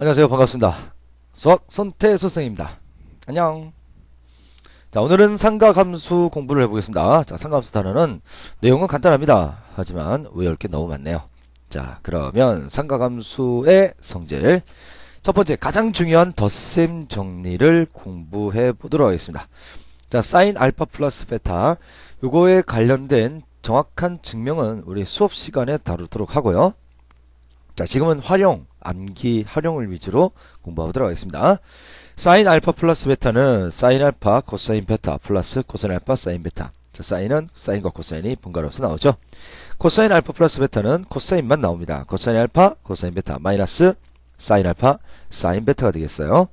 안녕하세요. 반갑습니다. 수학 손태수 선생입니다. 안녕. 자, 오늘은 삼각함수 공부를 해보겠습니다. 자, 삼각함수 단어는 내용은 간단합니다. 하지만 외울 게 너무 많네요. 자, 그러면 삼각함수의 성질 첫 번째 가장 중요한 덧셈 정리를 공부해 보도록 하겠습니다. 자, 사인 알파 플러스 베타 요거에 관련된 정확한 증명은 우리 수업 시간에 다루도록 하고요. 자, 지금은 암기 활용을 위주로 공부하도록 하겠습니다. 사인 알파 플러스 베타는 사인 알파 코사인 베타 플러스 코사인 알파 사인 베타. 자, 사인은 사인과 코사인이 번갈아서 나오죠. 코사인 알파 플러스 베타는 코사인만 나옵니다. 코사인 알파 코사인 베타 마이너스 사인 알파 사인 베타가 되겠어요.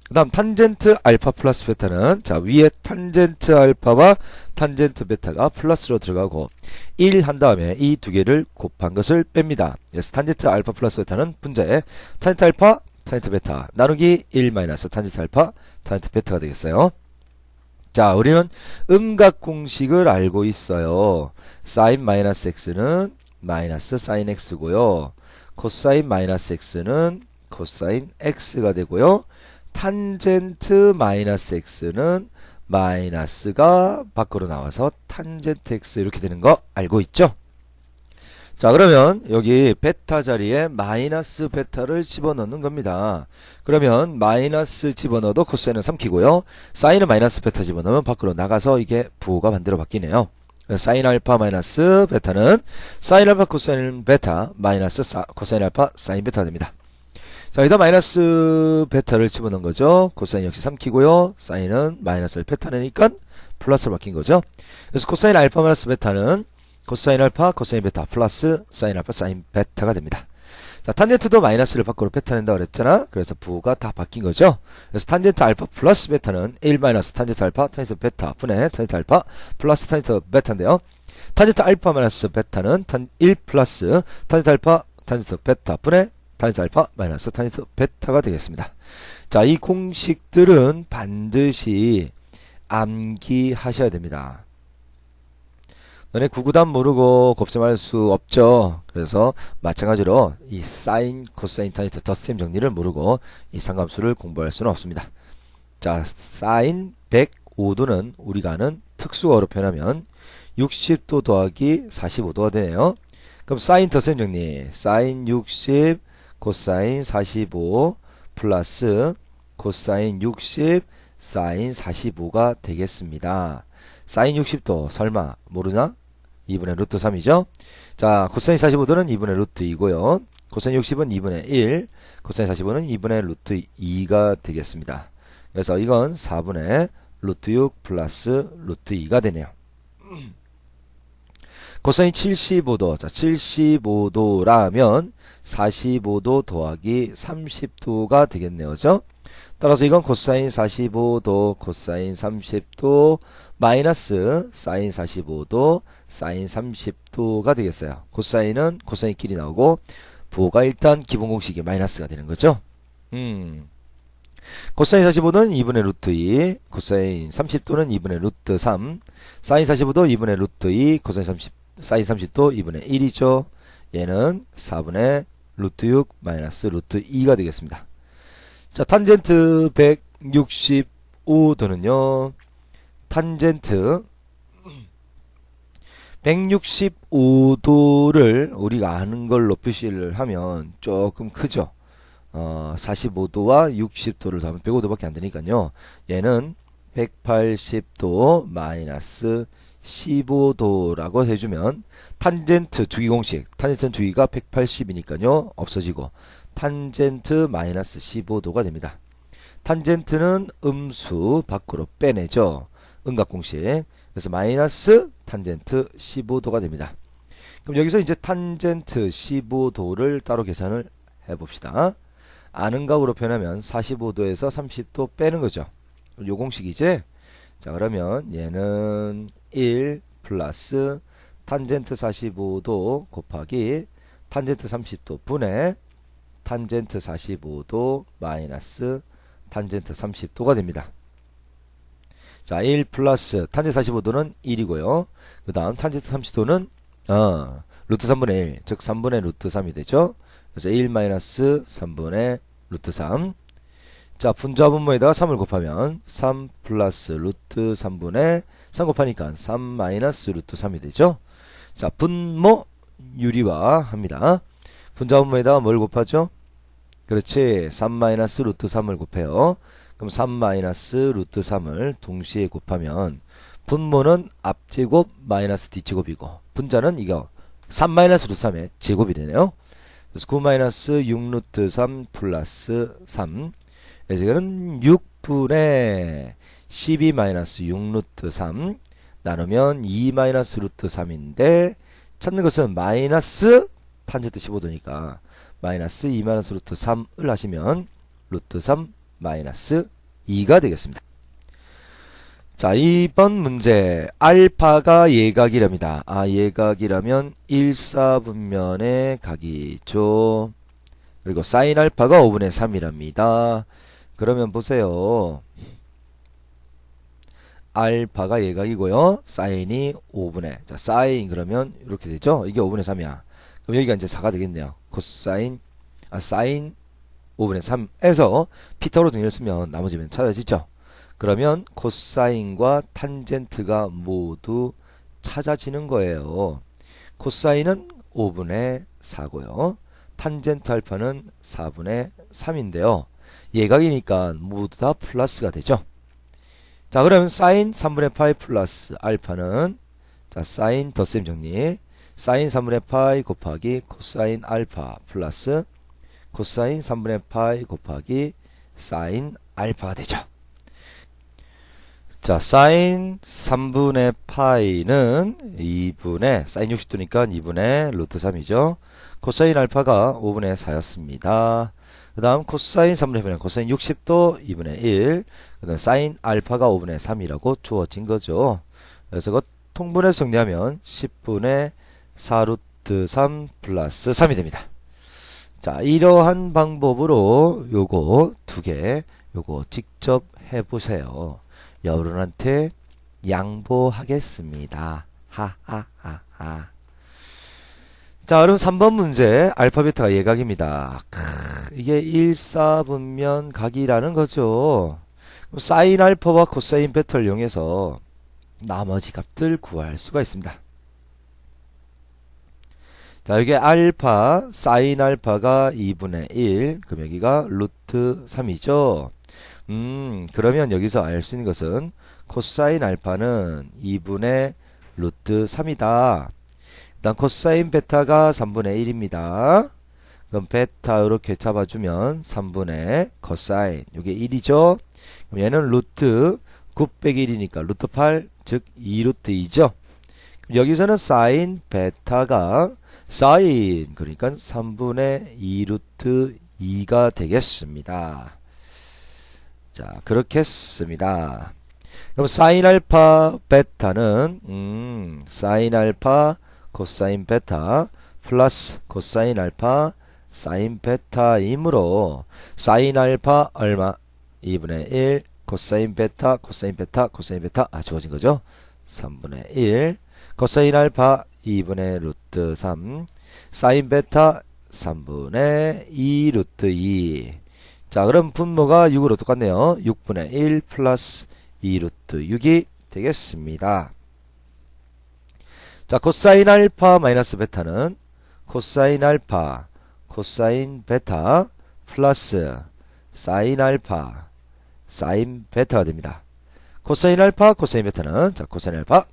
그 다음 탄젠트 알파 플러스 베타는 자 위에 탄젠트 알파와 탄젠트 베타가 플러스로 들어가고 1 한 다음에 이 두 개를 곱한 것을 뺍니다. 그래서 탄젠트 알파 플러스 베타는 분자에 탄젠트 알파 탄젠트 베타 나누기 1 마이너스 탄젠트 알파 탄젠트 베타가 되겠어요. 자, 우리는 음각 공식을 알고 있어요. 사인 마이너스 x는 마이너스 사인 x고요. 코사인 마이너스 x는 코사인 x가 되고요. 탄젠트 마이너스 x는 마이너스가 밖으로 나와서 탄젠트 x 이렇게 되는 거 알고 있죠? 자, 그러면 여기 베타 자리에 마이너스 베타를 집어넣는 겁니다. 그러면 마이너스 집어넣어도 코사인은 삼키고요. 사인은 마이너스 베타 집어넣으면 밖으로 나가서 이게 부호가 반대로 바뀌네요. 사인 알파 마이너스 베타는 사인 알파 코사인 베타 마이너스 코사인 알파 사인 베타가 됩니다. 자, 여기다 마이너스 베타를 집어넣은 거죠. 코사인 역시 삼키고요. 사인은 마이너스를 베타내니까 플러스로 바뀐 거죠. 그래서 코사인 알파 마이너스 베타는 코사인 알파 코사인 베타 플러스 사인 알파 사인 베타가 됩니다. 자, 탄젠트도 마이너스를 밖으로 베타낸다고 그랬잖아. 그래서 부호가 다 바뀐 거죠. 그래서 탄젠트 알파 플러스 베타는 1 마이너스 탄젠트 알파 탄젠트 베타 분의 탄젠트 알파 플러스 탄젠트 베타인데요. 탄젠트 알파 마이너스 베타는 1 플러스 탄젠트 알파 탄젠트 베타 분의 탄젠트 알파 마이너스 탄젠트 베타가 되겠습니다. 자, 이 공식들은 반드시 암기하셔야 됩니다. 너네 구구단 모르고 곱셈할 수 없죠. 그래서 마찬가지로 이 사인, 코사인, 탄젠트, 덧셈 정리를 모르고 이 상함수를 공부할 수는 없습니다. 자, 사인 105도는 우리가 아는 특수어로 표현하면 60도 더하기 45도가 되네요. 그럼 사인 덧셈 정리, 사인 60 코사인 45 플러스 코사인 60 사인 45가 되겠습니다. 사인 60도 설마 모르나? 2분의 루트 3이죠. 자, 코사인 45도는 2분의 루트 2고요. 코사인 60은 2분의 1, 코사인 45는 2분의 루트 2가 되겠습니다. 그래서 이건 4분의 루트 6 플러스 루트 2가 되네요. 코사인 75도, 자, 75도라면 45도 더하기 30도가 되겠네요. 그죠? 따라서 이건 코사인 45도, 코사인 30도, 마이너스 사인 45도, 사인 30도가 되겠어요. 코사인은 코사인끼리 나오고, 부호가 일단 기본 공식이 마이너스가 되는 거죠. 코사인 45도는 2분의 루트 2, 코사인 30도는 2분의 루트 3, 사인 45도 2분의 루트 2, 사인 30도 2분의 1이죠. 얘는 4분의 루트 6 마이너스 루트 2가 되겠습니다. 자, 탄젠트 165도는요. 탄젠트 165도를 우리가 아는 걸로 표시를 하면 조금 크죠. 45도와 60도를 더하면 105도밖에 안 되니까요. 얘는 180도 마이너스 15도라고 해주면 탄젠트 두기 공식, 탄젠트 두기가 180이니까요. 없어지고 탄젠트 마이너스 15도가 됩니다. 탄젠트는 음수 밖으로 빼내죠. 음각 공식. 그래서 마이너스 탄젠트 15도가 됩니다. 그럼 여기서 이제 탄젠트 15도를 따로 계산을 해봅시다. 아는 각으로 표현하면 45도에서 30도 빼는 거죠. 요 공식이지? 자, 그러면 얘는 1 플러스 탄젠트 45도 곱하기 탄젠트 30도 분의 탄젠트 45도 마이너스 탄젠트 30도가 됩니다. 자, 1 플러스 탄젠트 45도는 1이고요. 그 다음 탄젠트 30도는 루트 3분의 1, 즉 3분의 루트 3이 되죠. 그래서 1 마이너스 3분의 루트 3. 자, 분자 분모에다가 3을 곱하면 3 플러스 루트 3분의 3 곱하니까 3 마이너스 루트 3이 되죠. 자, 분모 유리화 합니다. 분자 분모에다가 뭘 곱하죠? 그렇지. 3 마이너스 루트 3을 곱해요. 그럼 3 마이너스 루트 3을 동시에 곱하면 분모는 앞제곱 마이너스 뒷제곱이고 분자는 이거 3 마이너스 루트 3의 제곱이 되네요. 그래서 9 마이너스 6 루트 3 플러스 3. 그래서 이거는 6분의 12 마이너스 6 루트 3 나누면 2 마이너스 루트 3인데 찾는 것은 마이너스 탄젠트 15도니까 마이너스 2 마이너스 루트 3을 하시면 루트 3 마이너스 2가 되겠습니다. 자, 이번 문제 알파가 예각이랍니다. 아, 예각이라면 1사분면의 각이죠. 그리고 사인 알파가 5분의 3이랍니다. 그러면 보세요. 알파가 예각이고요. 사인이 5분의. 자, 사인 그러면 이렇게 되죠. 이게 5분의 3이야. 그럼 여기가 이제 4가 되겠네요. 코사인, 사인 5분의 3에서 피타고라 정리를 쓰면 나머지면 찾아지죠. 그러면 코사인과 탄젠트가 모두 찾아지는 거예요. 코사인은 5분의 4고요. 탄젠트 알파는 4분의 3인데요. 예각이니까 모두 다 플러스가 되죠. 자, 그러면 사인 3분의 파이 플러스 알파는 자, 사인 덧셈 정리. 사인 3분의 파이 곱하기 코사인 알파 플러스 코사인 3분의 파이 곱하기 사인 알파가 되죠. 자, 사인 3분의 파이는 2분의 사인 60도니까 2분의 루트 3이죠. 코사인 알파가 5분의 4였습니다. 그 다음 코사인 3분의 1은 코사인 60도 2분의 1. 그 다음 사인 알파가 5분의 3이라고 주어진 거죠. 그래서 그 통분해서 정리하면 10분의 4 루트 3 플러스 3이 됩니다. 자, 이러한 방법으로 요거 두 개 요거 직접 해보세요. 여러분한테 양보하겠습니다. 하하하하. 자, 그럼 3번 문제 알파 베타가 예각입니다. 이게 1사분면 각이라는 거죠. 사인 알파와 코사인 베타를 이용해서 나머지 값들 구할 수가 있습니다. 자, 여기 알파, 사인 알파가 2분의 1, 그럼 여기가 루트 3이죠. 그러면 여기서 알 수 있는 것은 코사인 알파는 2분의 루트 3이다. 일단 코사인 베타가 3분의 1입니다. 그럼 베타 이렇게 잡아주면 3분의 코사인 이게 1이죠. 그럼 얘는 루트 9 빼기 1이니까 루트 8, 즉 2루트 2죠. 여기서는 사인 베타가 사인 그러니까 3분의 2루트 2가 되겠습니다. 자, 그렇게 했습니다. 그럼 사인 알파 베타는 사인 알파 코사인 베타 플러스 코사인 알파 사인 베타이므로 사인 알파 얼마? 2분의 1 코사인 베타 코사인 베타 코사인 베타 주어진 거죠. 3분의 1 코사인 알파 2분의 루트 3 사인 베타 3분의 2 루트 2. 자, 그럼 분모가 6으로 똑같네요. 6분의 1 플러스 2 루트 6이 되겠습니다. 자, 코사인 알파 마이너스 베타는 코사인 알파 코사인 베타 플러스 사인 알파 사인 베타가 됩니다. 코사인 알파 코사인 베타는 자, 코사인 알파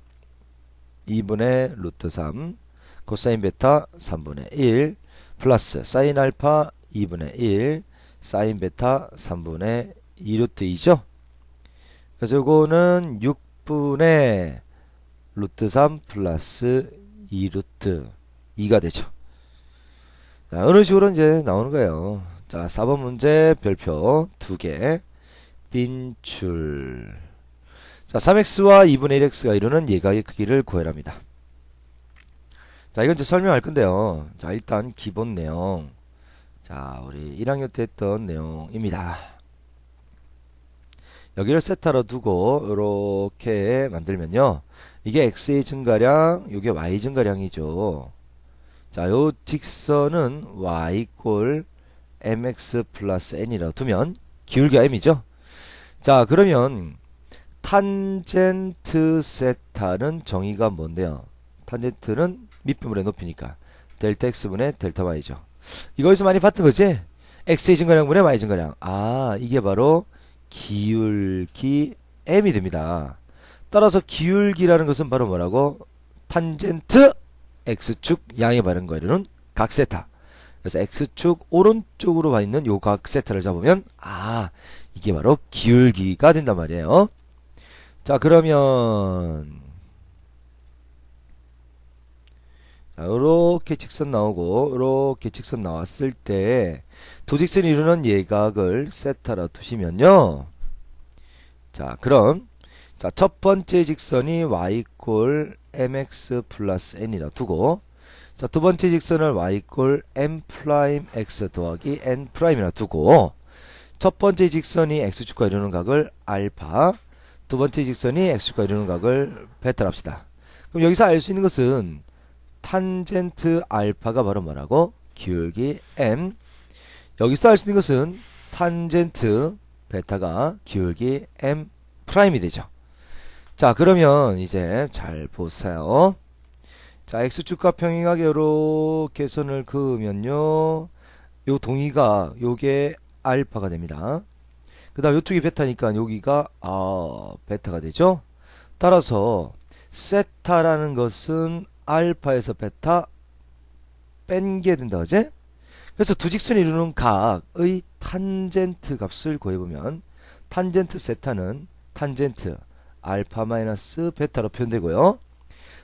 2분의 루트 3 코사인 베타 3분의 1 플러스 사인 알파 2분의 1 사인 베타 3분의 2 루트 2죠. 그래서 요거는 6분의 루트 3 플러스 2 루트 2가 되죠. 자, 이런 식으로 이제 나오는 거예요. 자, 4번 문제 별표 2개 빈출. 자, 3x와 2분의 1x가 이루는 예각의 크기를 구해랍니다. 자, 이건 이제 설명할 건데요. 자, 일단 기본 내용. 자, 우리 1학년 때 했던 내용입니다. 여기를 세타로 두고 이렇게 만들면요. 이게 x의 증가량, 이게 y 증가량이죠. 자, 요 직선은 y 꼴 mx 플러스 n이라고 두면 기울기가 m이죠. 자, 그러면 탄젠트 세타는 정의가 뭔데요? 탄젠트는 밑분의 높이니까 델타 x분의 델타 y죠. 이거에서 많이 봤던 거지? x의 증가량분의 y 증가량. 아, 이게 바로 기울기 m이 됩니다. 따라서 기울기라는 것은 바로 뭐라고? 탄젠트 x축 양에 바른 거에 이르는 각 세타. 그래서 x축 오른쪽으로 와 있는 요 각 세타를 잡으면 아, 이게 바로 기울기가 된단 말이에요. 자, 그러면 자, 요렇게 직선 나오고 요렇게 직선 나왔을 때 두 직선이 이루는 예각을 세타라 두시면요. 자, 그럼 자, 첫 번째 직선이 y 꼴 mx 플러스 n이라 두고 자, 두 번째 직선을 y 꼴 m 프라임 x 더하기 n 프라임이라 두고 첫 번째 직선이 x축과 이루는 각을 알파, 두 번째 직선이 x축과 이루는 각을 베타라 합시다. 그럼 여기서 알 수 있는 것은 탄젠트 알파가 바로 뭐라고? 기울기 m. 여기서 알 수 있는 것은 탄젠트 베타가 기울기 m 프라임이 되죠. 자, 그러면 이제 잘 보세요. 자, x축과 평행하게 요렇게 선을 그으면요, 요 동의가 요게 알파가 됩니다. 그 다음 요쪽이 베타니까 여기가 베타가 되죠. 따라서 세타라는 것은 알파에서 베타 뺀게 된다, 그지? 그래서 두 직선이 이루는 각의 탄젠트 값을 구해보면 탄젠트 세타는 탄젠트 알파 마이너스 베타로 표현되고요.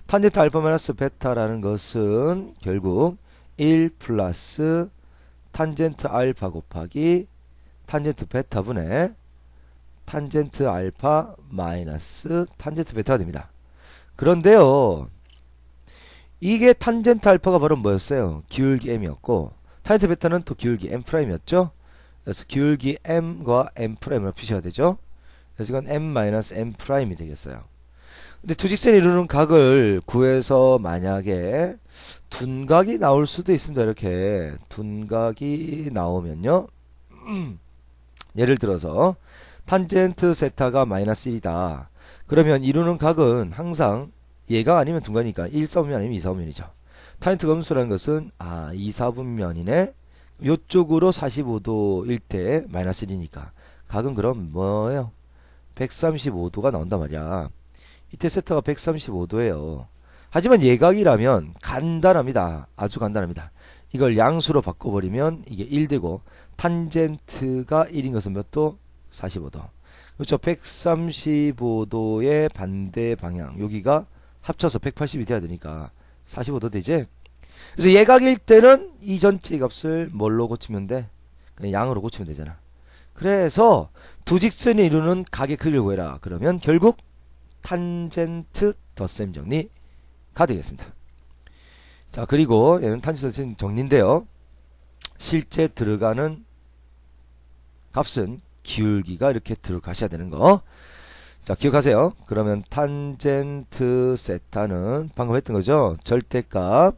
탄젠트 알파 마이너스 베타라는 것은 결국 1 플러스 탄젠트 알파 곱하기 탄젠트 베타 분의 탄젠트 알파 마이너스 탄젠트 베타가 됩니다. 그런데요, 이게 탄젠트 알파가 바로 뭐였어요? 기울기 m이었고 탄젠트 베타는 또 기울기 m 프라임이었죠. 그래서 기울기 m과 m 프라임으로 표시가 되죠. 그래서 이건 m 마이너스 m 프라임이 되겠어요. 근데 두 직선이 이루는 각을 구해서 만약에 둔각이 나올 수도 있습니다. 이렇게 둔각이 나오면요, 예를 들어서 탄젠트 세타가 마이너스 1이다. 그러면 이루는 각은 항상 얘가 아니면 둔각이니까 1사분면 아니면 2사분면이죠. 탄젠트 검수라는 것은 2사분면이네. 요쪽으로 45도일 때 마이너스 1이니까 각은 그럼 뭐예요? 135도가 나온단 말이야. 이때 세타가 135도예요. 하지만 예각이라면 간단합니다. 아주 간단합니다. 이걸 양수로 바꿔버리면 이게 1 되고 탄젠트가 1인 것은 몇 도? 45도. 그렇죠. 135도의 반대 방향, 여기가 합쳐서 180이 돼야 되니까 45도 되지? 그래서 예각일 때는 이 전체 값을 뭘로 고치면 돼? 그냥 양으로 고치면 되잖아. 그래서 두 직선이 이루는 각의 크기를 구해라. 그러면 결국 탄젠트 덧셈 정리가 되겠습니다. 자, 그리고 얘는 탄젠트 덧셈 정리인데요, 실제 들어가는 값은 기울기가 이렇게 들어가셔야 되는 거. 자, 기억하세요. 그러면 탄젠트 세타는 방금 했던 거죠. 절대값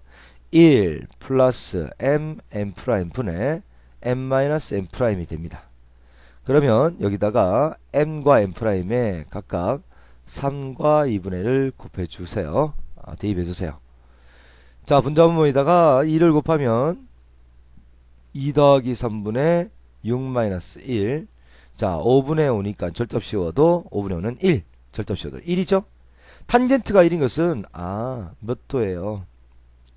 1 플러스 m 프라임 분의 m 마이너스 m 프라임이 됩니다. 그러면 여기다가 m과 m 프라임에 각각 3과 2분의 1을 곱해주세요. 대입해주세요. 자, 분자분모에다가 2를 곱하면 2 더하기 3분의 6 마이너스 1. 자, 5분의 5니까 절답 씌워도 5분의 5는 1. 절답 씌워도 1이죠. 탄젠트가 1인 것은 몇 도예요?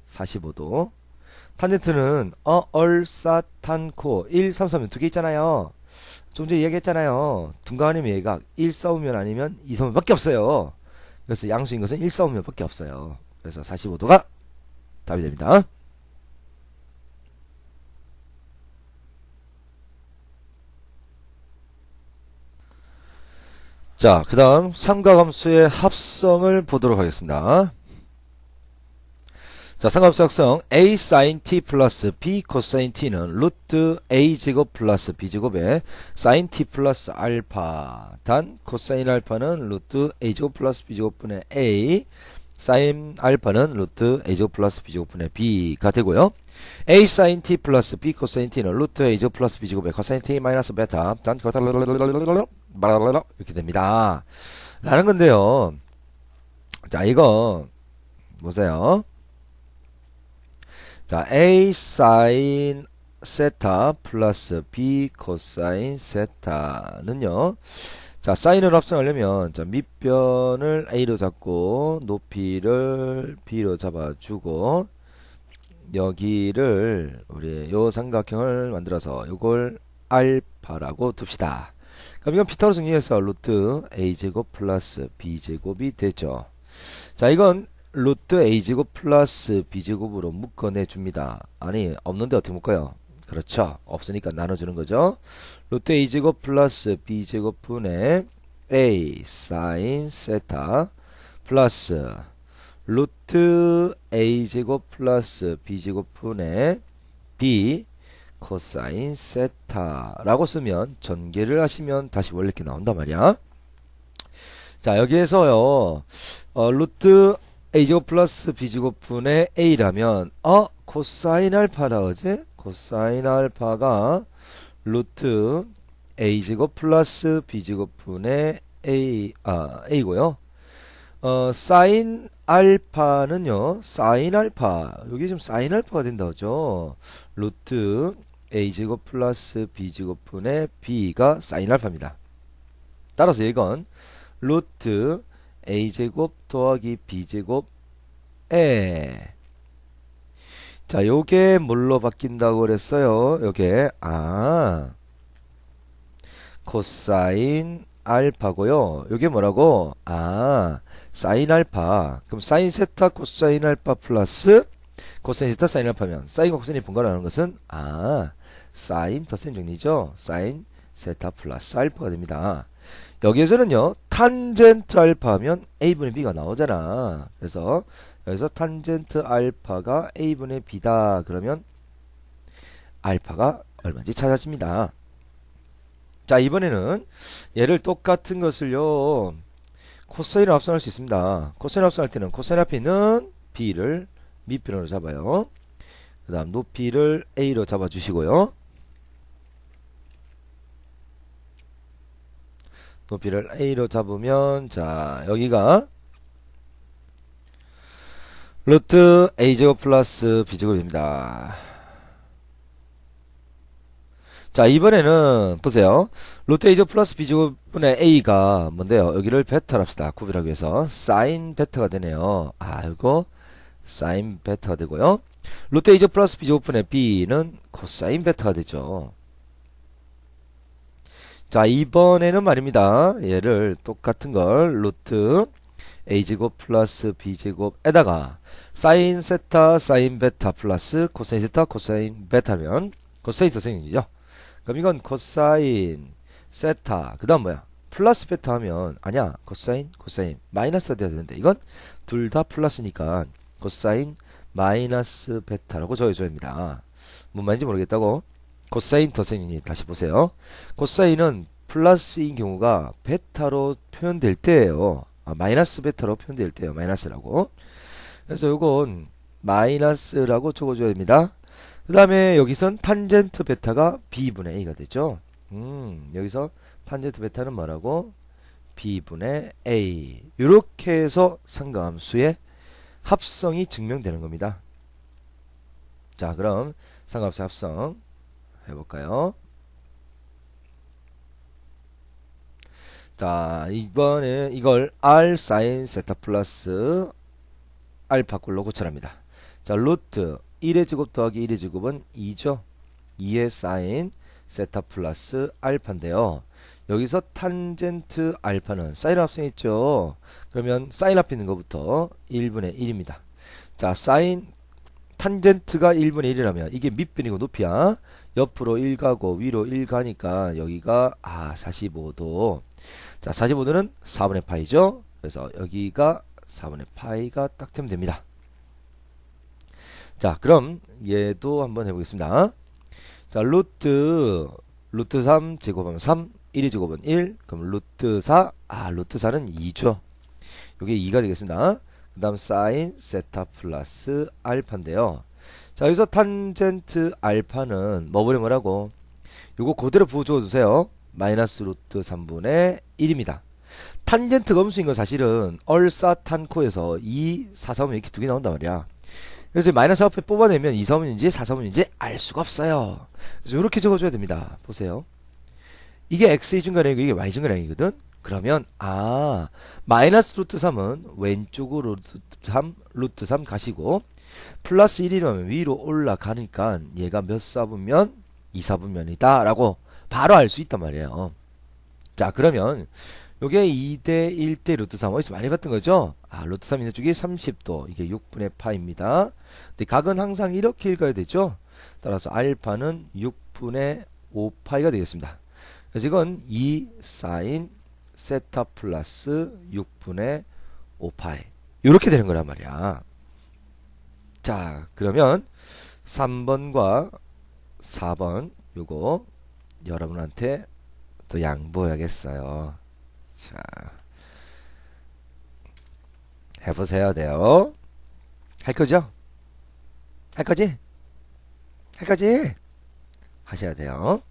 45도. 탄젠트는 얼싸탄코 1, 3, 3면 두 개 있잖아요. 좀 전에 얘기했잖아요. 둔각 아니면 예각 1사오면 아니면 2사오면 밖에 없어요. 그래서 양수인 것은 1사오면 밖에 없어요. 그래서 45도가 답이 됩니다. 자, 그 다음 삼각함수의 합성을 보도록 하겠습니다. 자, 삼각함수 합성 a sin t 플러스 b 코사인 t는 루트 a 제곱 플러스 b 제곱에 sin t 플러스 알파 단 코사인 알파는 루트 a 제곱 플러스 b 제곱분의 a sin 알파는 루트 a 제곱 플러스 b 제곱분의 b가 되고요. A sin t 플러스 B 코사인 t는 루트 A 제곱 플러스 B 제곱의 코사인 t 마이너스 베타 단 이렇게 됩니다. 라는 건데요. 자, 이거 보세요. 자, A sin 세타 플러스 B 코사인 세타는요. 자, 사인을 합성하려면 자, 밑변을 A로 잡고 높이를 B로 잡아주고 여기를 우리 요 삼각형을 만들어서 요걸 알파라고 둡시다. 그럼 이건 피타고라스 정리해서 루트 a제곱 플러스 b제곱이 되죠. 자, 이건 루트 a제곱 플러스 b제곱으로 묶어내 줍니다. 아니, 없는데 어떻게 묶어요? 그렇죠. 없으니까 나눠주는 거죠. 루트 a제곱 플러스 b제곱 분의 a sin 세타 플러스 루트 a제곱 플러스 b제곱 분의 b 코사인 세타라고 쓰면 전개를 하시면 다시 원래 이렇게 나온단 말이야. 자, 여기에서요 루트 a제곱 플러스 b제곱 분의 a라면 코사인 알파다 그지? 코사인 알파가 루트 a제곱 플러스 b제곱 분의 a고요. 사인 알파는요, 사인 알파, 여기 지금 사인 알파가 된다, 그죠? 루트 a제곱 플러스 b제곱 분의 b가 사인 알파입니다. 따라서 이건 루트 a제곱 더하기 b제곱 자, 요게 뭘로 바뀐다고 그랬어요? 요게, 코사인 알파고요. 요게 뭐라고? 사인 알파. 그럼 사인 세타 코사인 알파 플러스 코사인 세타 사인 알파면 사인과 코사인이 분간하는 것은 사인 덧셈 정리죠. 사인 세타 플러스 알파가 됩니다. 여기에서는요 탄젠트 알파면 a분의 b가 나오잖아. 그래서 여기서 탄젠트 알파가 a분의 b다 그러면 알파가 얼마인지 찾아집니다. 자, 이번에는 얘를 똑같은 것을요 코사인을 합성할 수 있습니다. 코사인 합성할 때는 코사인 앞에 있는 b를 밑변으로 잡아요. 그 다음 높이를 a로 잡아주시고요. 높이를 a로 잡으면 자, 여기가 루트 a제곱 플러스 b제곱입니다. 자, 이번에는 보세요. 루트 a제곱 플러스 b제곱분의 a가 뭔데요? 여기를 베타로 합시다. 구별하기 위해서 사인 베타가 되네요. 이거 사인 베타가 되고요. 루트 a제곱 플러스 b제곱분의 b는 코사인 베타가 되죠. 자, 이번에는 말입니다. 얘를 똑같은 걸 루트 a제곱 플러스 b제곱에다가 사인 세타 사인 베타 플러스 코사인 세타 코사인 베타면 코사인 도생이죠. 그럼 이건 코사인 세타 그 다음 뭐야? 플러스 베타 하면 아니야. 코사인 마이너스가 돼야 되는데 이건 둘 다 플러스니까 코사인 마이너스 베타라고 적어줘야 합니다. 뭔 말인지 모르겠다고? 코사인 더생이니 다시 보세요. 코사인은 플러스인 경우가 베타로 표현될 때예요. 마이너스 베타로 표현될 때예요. 마이너스라고. 그래서 요건 마이너스라고 적어줘야 됩니다. 그 다음에 여기선 탄젠트 베타가 b분의 a가 되죠. 여기서 탄젠트 베타는 뭐라고? b분의 a. 이렇게 해서 삼각함수의 합성이 증명되는 겁니다. 자, 그럼 삼각함수 합성 해볼까요? 자, 이번에 이걸 r sin 세타 플러스 알파 꼴로 고쳐랍니다. 자, 루트 1의 제곱 더하기 1의 제곱은 2죠. 2의 사인 세타 플러스 알파인데요. 여기서 탄젠트 알파는 사인 합성했죠. 그러면 사인 앞에 있는 것부터 1분의 1입니다. 자, 사인 탄젠트가 1분의 1이라면 이게 밑변이고 높이야. 옆으로 1 가고 위로 1 가니까 여기가 45도. 자, 45도는 4분의 파이죠. 그래서 여기가 4분의 파이가 딱 되면 됩니다. 자, 그럼 얘도 한번 해보겠습니다. 자, 루트 3 제곱하면 3, 1의 제곱은 1, 그럼 루트 4, 루트 4는 2죠. 요게 2가 되겠습니다. 그 다음 사인 세타 플러스 알파인데요. 자, 여기서 탄젠트 알파는 뭐라고? 요거 그대로 부어주세요. 마이너스 루트 3분의 1입니다. 탄젠트 검수인 건 사실은 얼사탄코에서 2, 4, 4면 이렇게 두 개 나온단 말이야. 그래서 마이너스 앞에 뽑아내면 2, 4분인지 4, 4분인지 알 수가 없어요. 그래서 이렇게 적어줘야 됩니다. 보세요. 이게 x의 증가량이고 이게 y 증가량이거든. 그러면 마이너스 루트 3은 왼쪽으로 루트 3 가시고 플러스 1이라면 위로 올라가니까 얘가 몇 사분면? 2사분면이다 라고 바로 알 수 있단 말이에요. 자, 그러면 요게 2대 1대 루트 3 어디서 많이 봤던 거죠? 루트 3 있는 쪽이 30도, 이게 6분의 파입니다. 근데 각은 항상 이렇게 읽어야 되죠? 따라서 알파는 6분의 5파이가 되겠습니다. 그래서 이건 2 사인 세타 플러스 6분의 5파이 이렇게 되는 거란 말이야. 자, 그러면 3번과 4번 요거 여러분한테 또 양보해야겠어요. 자, 해보세요. 돼요. 할 거죠? 할 거지? 할 거지? 하셔야 돼요.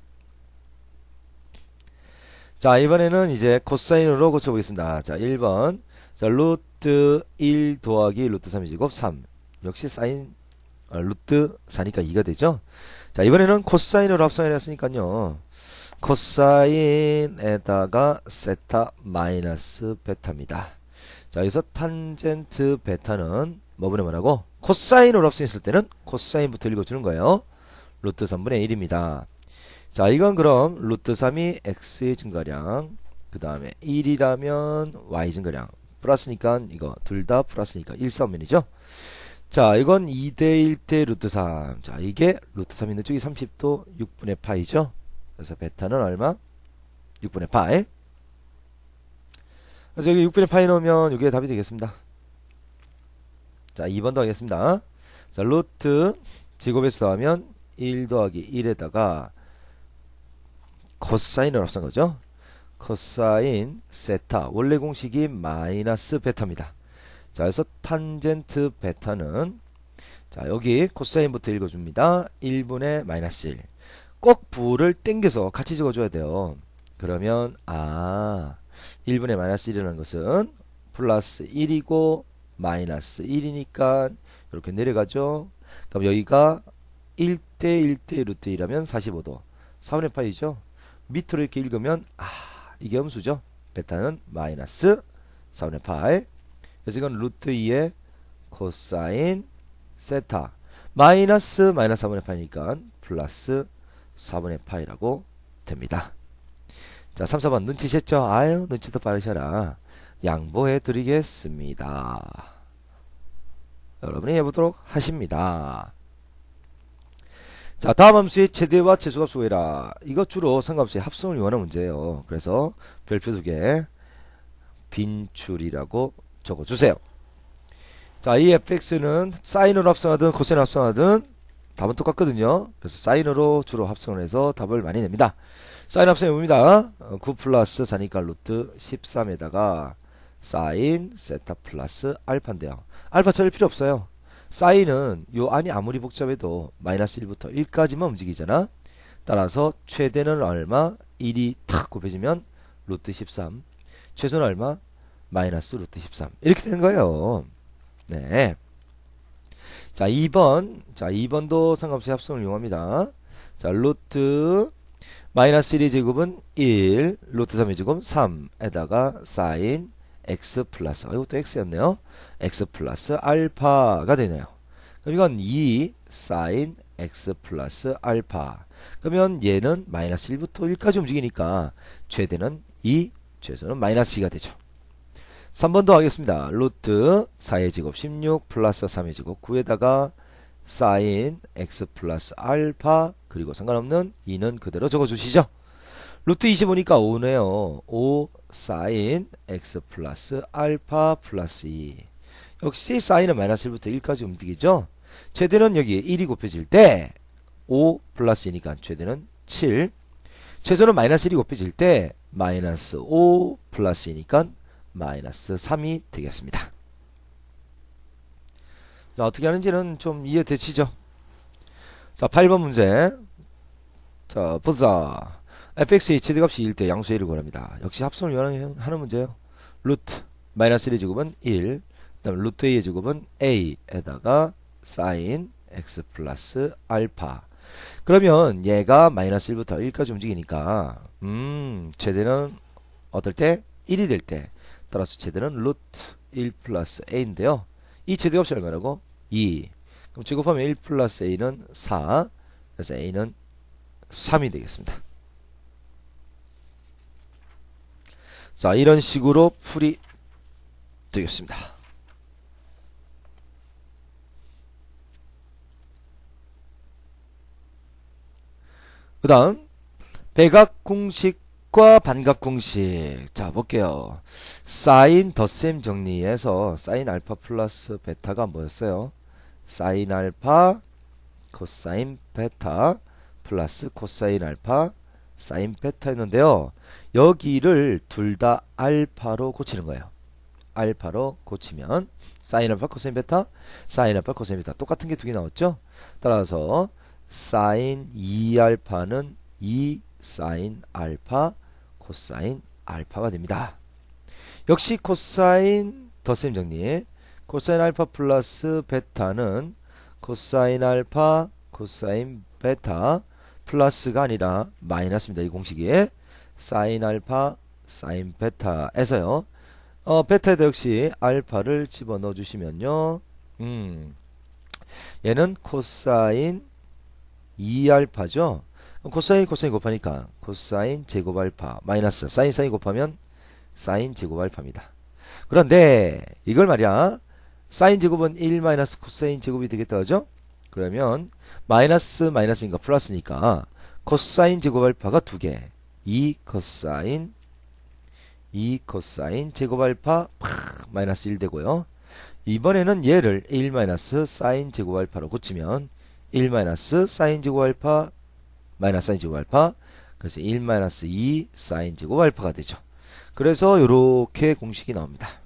자, 이번에는 이제 코사인으로 고쳐보겠습니다. 자, 1번. 자, 루트 1 더하기 루트 3의 제곱 3. 역시 사인, 루트 4니까 2가 되죠? 자, 이번에는 코사인으로 합성을 했으니까요. 코사인에다가 세타 마이너스 베타입니다. 자, 여기서 탄젠트 베타는 뭐라고? 코사인으로 합성했을 때는 코사인부터 읽어주는 거예요. 루트 3분의 1입니다. 자, 이건 그럼 루트 3이 x의 증가량, 그 다음에 1이라면 y 증가량, 플러스니까 이거 둘 다 플러스니까 1사분면이죠. 자, 이건 2대 1대 루트 3. 자, 이게 루트 3 있는 쪽이 30도 6분의 파이죠. 그래서 베타는 얼마? 6분의 파이. 그래서 여기 6분의 파이 넣으면 이게 답이 되겠습니다. 자, 2번 더하겠습니다. 자, 루트 제곱에서 더하면 1 더하기 1에다가 코사인을 합산 거죠. 코사인 세타 원래 공식이 마이너스 베타입니다. 자, 그래서 탄젠트 베타는 자, 여기 코사인부터 읽어줍니다. 1분의 마이너스 1. 꼭 부를 땡겨서 같이 적어줘야 돼요. 그러면 1분의 마이너스 1이라는 것은 플러스 1이고 마이너스 1이니까 이렇게 내려가죠. 그럼 여기가 1대 1대 루트 2라면 45도 4분의 파이죠. 밑으로 이렇게 읽으면 이게 함수죠. 베타는 마이너스 4분의 파이. 그래서 이건 루트 2의 코사인 세타 마이너스 4분의 파이니까 플러스 4분의 파이라고 됩니다. 자, 3, 4번 눈치챘죠? 아유, 눈치도 빠르셔라. 양보해 드리겠습니다. 여러분이 해보도록 하십니다. 자, 다음 함수의 최대와 최소값 구해라. 이거 주로 상관없이 합성을 이용하는 문제예요. 그래서 별표 2개 빈출이라고 적어주세요. 자, 이 fx는 사인으로 합성하든 코사인으로 합성하든 답은 똑같거든요. 그래서 사인으로 주로 합성을 해서 답을 많이 냅니다. 사인 합성해 봅니다. 9 플러스 4니까 루트 13에다가 사인 세타 플러스 알파인데요. 알파 찾을 필요 없어요. 사인은 요 안이 아무리 복잡해도 마이너스 1부터 1까지만 움직이잖아. 따라서 최대는 얼마? 1이 탁 곱해지면 루트 13. 최소는 얼마? 마이너스 루트 13. 이렇게 되는 거예요. 네. 자, 2번. 자, 2번도 상관없이 합성을 이용합니다. 자, 루트 마이너스 1의 제곱은 1, 루트 3의 제곱 3에다가 사인 x 플러스 이것도 x였네요. x 플러스 알파가 되네요. 그럼 이건 2 사인 x 플러스 알파. 그러면 얘는 마이너스 1부터 1까지 움직이니까 최대는 2, 최소는 마이너스 2가 되죠. 3번도 하겠습니다. 루트 4의 제곱 16 플러스 3의 제곱 9에다가 사인 x 플러스 알파 그리고 상관없는 2는 그대로 적어주시죠. 루트 25니까 5네요. 5 사인 x 플러스 알파 플러스 2. 역시 사인은 마이너스 1부터 1까지 움직이죠. 최대는 여기 1이 곱해질 때 5 플러스 2니까 최대는 7. 최소는 마이너스 1이 곱해질 때 마이너스 5 플러스 2니까 마이너스 3이 되겠습니다. 자, 어떻게 하는지는 좀 이해되시죠? 자, 8번 문제. 자, 보자. fx의 최대값이 1대 양수의 1을 구합니다. 역시 합성을 하는 문제예요. 루트 마이너스 1의 제곱은 1, 그 다음에 루트 a의 제곱은 a에다가 사인 x 플러스 알파. 그러면 얘가 마이너스 1부터 1까지 움직이니까 최대는 어떨 때? 1이 될 때. 따라서 최대는 루트 1 플러스 a인데요. 이 최대값이 얼마라고? 2. 그럼 제곱하면 1 플러스 a는 4. 그래서 a는 3이 되겠습니다. 자, 이런 식으로 풀이 되겠습니다. 그 다음 백악공식과 반각공식. 자, 볼게요. 사인 덧셈 정리해서 사인 알파 플러스 베타가 뭐였어요? 사인 알파 코사인 베타 플러스 코사인 알파 사인 베타였는데요. 여기를 둘 다 알파로 고치는 거예요. 알파로 고치면 사인 알파 코사인 베타 사인 알파 코사인 베타 똑같은 게 두 개 나왔죠. 따라서 사인 2알파는 2 사인 알파 코사인 알파가 됩니다. 역시 코사인 덧셈 정리. 코사인 알파 플러스 베타는 코사인 알파 코사인 베타 플러스가 아니라 마이너스입니다. 이 공식이 사인 알파 사인 베타에서요. 베타에다 역시 알파를 집어넣어 주시면요. 얘는 코사인 2알파죠. 코사인 코사인 곱하니까 코사인 제곱 알파 마이너스 사인 사인 곱하면 사인 제곱 알파입니다. 그런데 이걸 말이야 사인 제곱은 1 마이너스 코사인 제곱이 되겠다 하죠. 그러면 마이너스 마이너스니까 플러스니까 코사인 제곱 알파가 2개 2 코사인 제곱 알파 마이너스 1 되고요. 이번에는 얘를 1 마이너스 사인 제곱 알파로 고치면 1 마이너스 사인 제곱 알파 마이너스 사인 제곱 알파 그래서 1 마이너스 2 사인 제곱 알파가 되죠. 그래서 이렇게 공식이 나옵니다.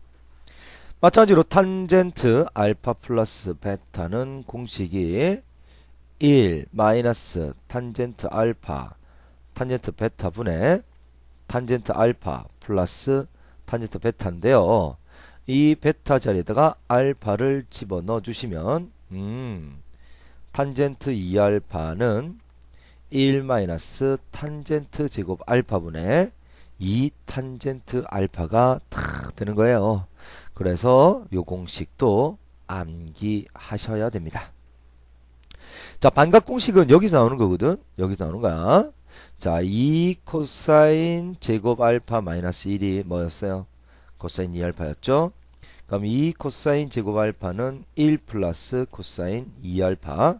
마찬가지로 탄젠트 알파 플러스 베타는 공식이 1 마이너스 탄젠트 알파 탄젠트 베타 분의 탄젠트 알파 플러스 탄젠트 베타인데요. 이 베타 자리에다가 알파를 집어넣어 주시면 탄젠트 2알파는 1 마이너스 탄젠트 제곱 알파분의 2 탄젠트 알파가 탁 되는 거예요. 그래서 요 공식도 암기하셔야 됩니다. 자, 반각 공식은 여기서 나오는 거거든. 여기서 나오는 거야. 자, 2 코사인 제곱 알파 마이너스 1이 뭐였어요? 코사인 2알파였죠. 그럼 2 코사인 제곱 알파는 1 플러스 코사인 2알파.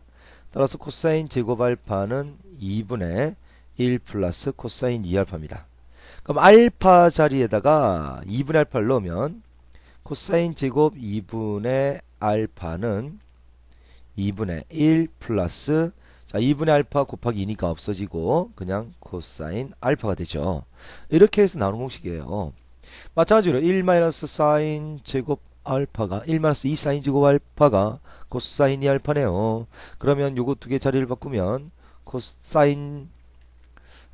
따라서 코사인 제곱 알파는 2분의 1 플러스 코사인 2알파입니다. 그럼 알파 자리에다가 2분의 알파를 넣으면 코사인 제곱 2분의 알파는 2분의 1 플러스 자 2분의 알파 곱하기 2니까 없어지고 그냥 코사인 알파가 되죠. 이렇게 해서 나오는 공식이에요. 마찬가지로 1 마이너스 사인 제곱 알파가 1 마이너스 2 사인 제곱 알파가 코사인 2 알파네요. 그러면 요거 두 개 자리를 바꾸면 코사인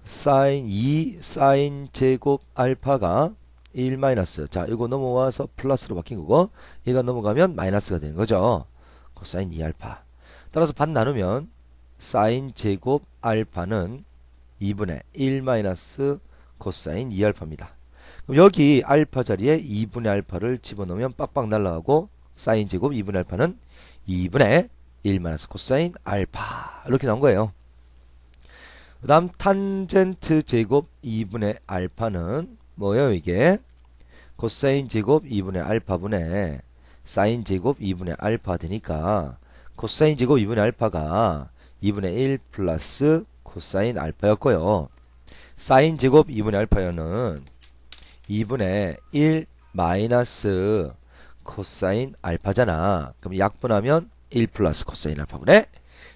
2 사인 제곱 알파가 1 마이너스 자 이거 넘어와서 플러스로 바뀐 거고 얘가 넘어가면 마이너스가 되는 거죠. 코사인 2 알파. 따라서 반 나누면 사인 제곱 알파는 2분의 1 마이너스 코사인 2 알파입니다. 그럼 여기 알파 자리에 2분의 알파를 집어넣으면 빡빡 날라가고 사인 제곱 2분의 알파는 2분의 1 마이너스 코사인 알파 이렇게 나온 거예요. 그 다음 탄젠트 제곱 2분의 알파는 뭐예요 이게? 코사인 제곱 2분의 알파분의 사인 제곱 2분의 알파 되니까 코사인 제곱 2분의 알파가 2분의 1 플러스 코사인 알파였고요. 사인 제곱 2분의 알파는 2분의 1 마이너스 코사인 알파잖아. 그럼 약분하면 1 플러스 코사인 알파분의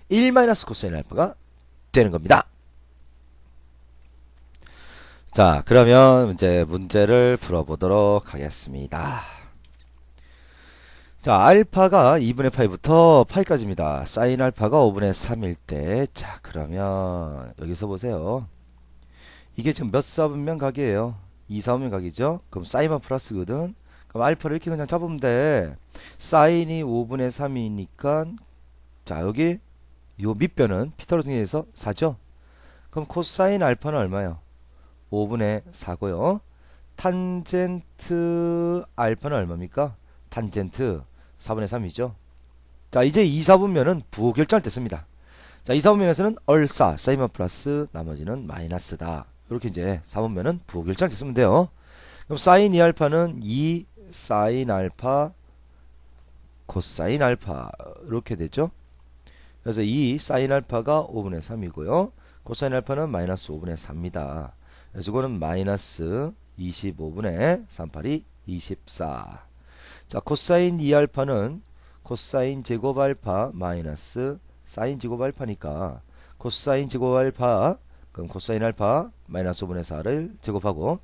1 마이너스 코사인 알파가 되는 겁니다. 자, 그러면 이제 문제를 풀어보도록 하겠습니다. 자, 알파가 2분의 파이부터 파이까지입니다. 사인 알파가 5분의 3일 때, 자, 그러면 여기서 보세요. 이게 지금 몇 사분면 각이에요? 2, 4분면 각이죠? 그럼 사인만 플러스거든? 그럼 알파를 이렇게 그냥 잡으면 돼. 사인이 5분의 3이니까, 자, 여기 요 밑변은 피타고라스에서 4죠? 그럼 코사인 알파는 얼마요? 5분의 4고요. 탄젠트 알파는 얼마입니까? 탄젠트 4분의 3이죠. 자, 이제 2, 4분면은 부호결정을 뗐습니다. 자, 2, 4분면에서는 얼싸, 사인만 플러스, 나머지는 마이너스다. 이렇게 이제 4분면은 부호결정을 뗐으면 돼요. 그럼 사인 2알파는 2 사인 알파 코사인 알파 이렇게 되죠. 그래서 2 사인 알파가 5분의 3이고요. 코사인 알파는 마이너스 5분의 4입니다. 그래서 이거는 마이너스 25분의 38이 24. 자, 코사인 2알파는 코사인 제곱 알파 마이너스 사인 제곱 알파니까 코사인 제곱 알파 그럼 코사인 알파 마이너스 5분의 4를 제곱하고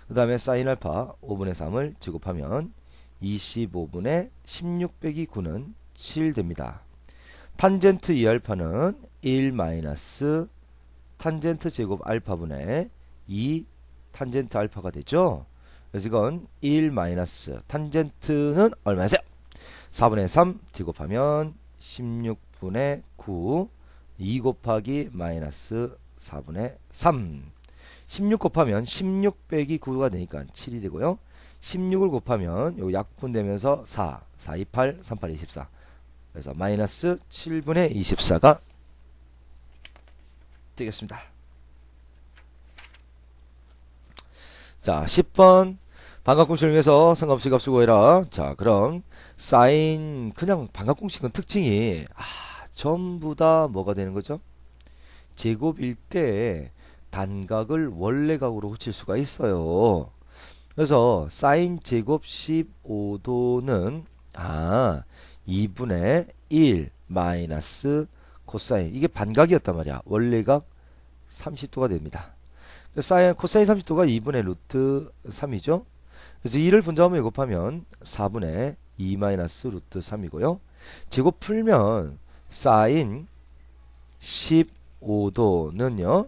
그 다음에 사인 알파 5분의 3을 제곱하면 25분의 16 빼기 9는 7 됩니다. 탄젠트 2알파는 1 마이너스 탄젠트 제곱 알파분의 2 탄젠트 알파가 되죠. 그래서 이건 1 마이너스 탄젠트는 얼마세요? 4분의 3 제곱하면 16분의 9 2 곱하기 마이너스 4분의 3 16 곱하면 16 빼기 9가 되니까 7이 되고요. 16을 곱하면 요 약분되면서 4 4, 2, 8 3, 8, 24 그래서 마이너스 7분의 24가 되겠습니다. 자, 10번 반각공식을 위해서 삼각없이 값을 구해라. 자, 그럼 사인 그냥 반각공식은 특징이 전부 다 뭐가 되는 거죠? 제곱일 때 단각을 원래각으로 고칠 수가 있어요. 그래서 사인 제곱 15도는 2분의 1 마이너스 코사인 이게 반각이었단 말이야. 원래각 30도가 됩니다. 사인 코사인 30도가 2분의 루트 3이죠. 그래서 2를 분자하면 곱하면 4분의 2 마이너스 루트 3이고요. 제곱 풀면 사인 15도는요.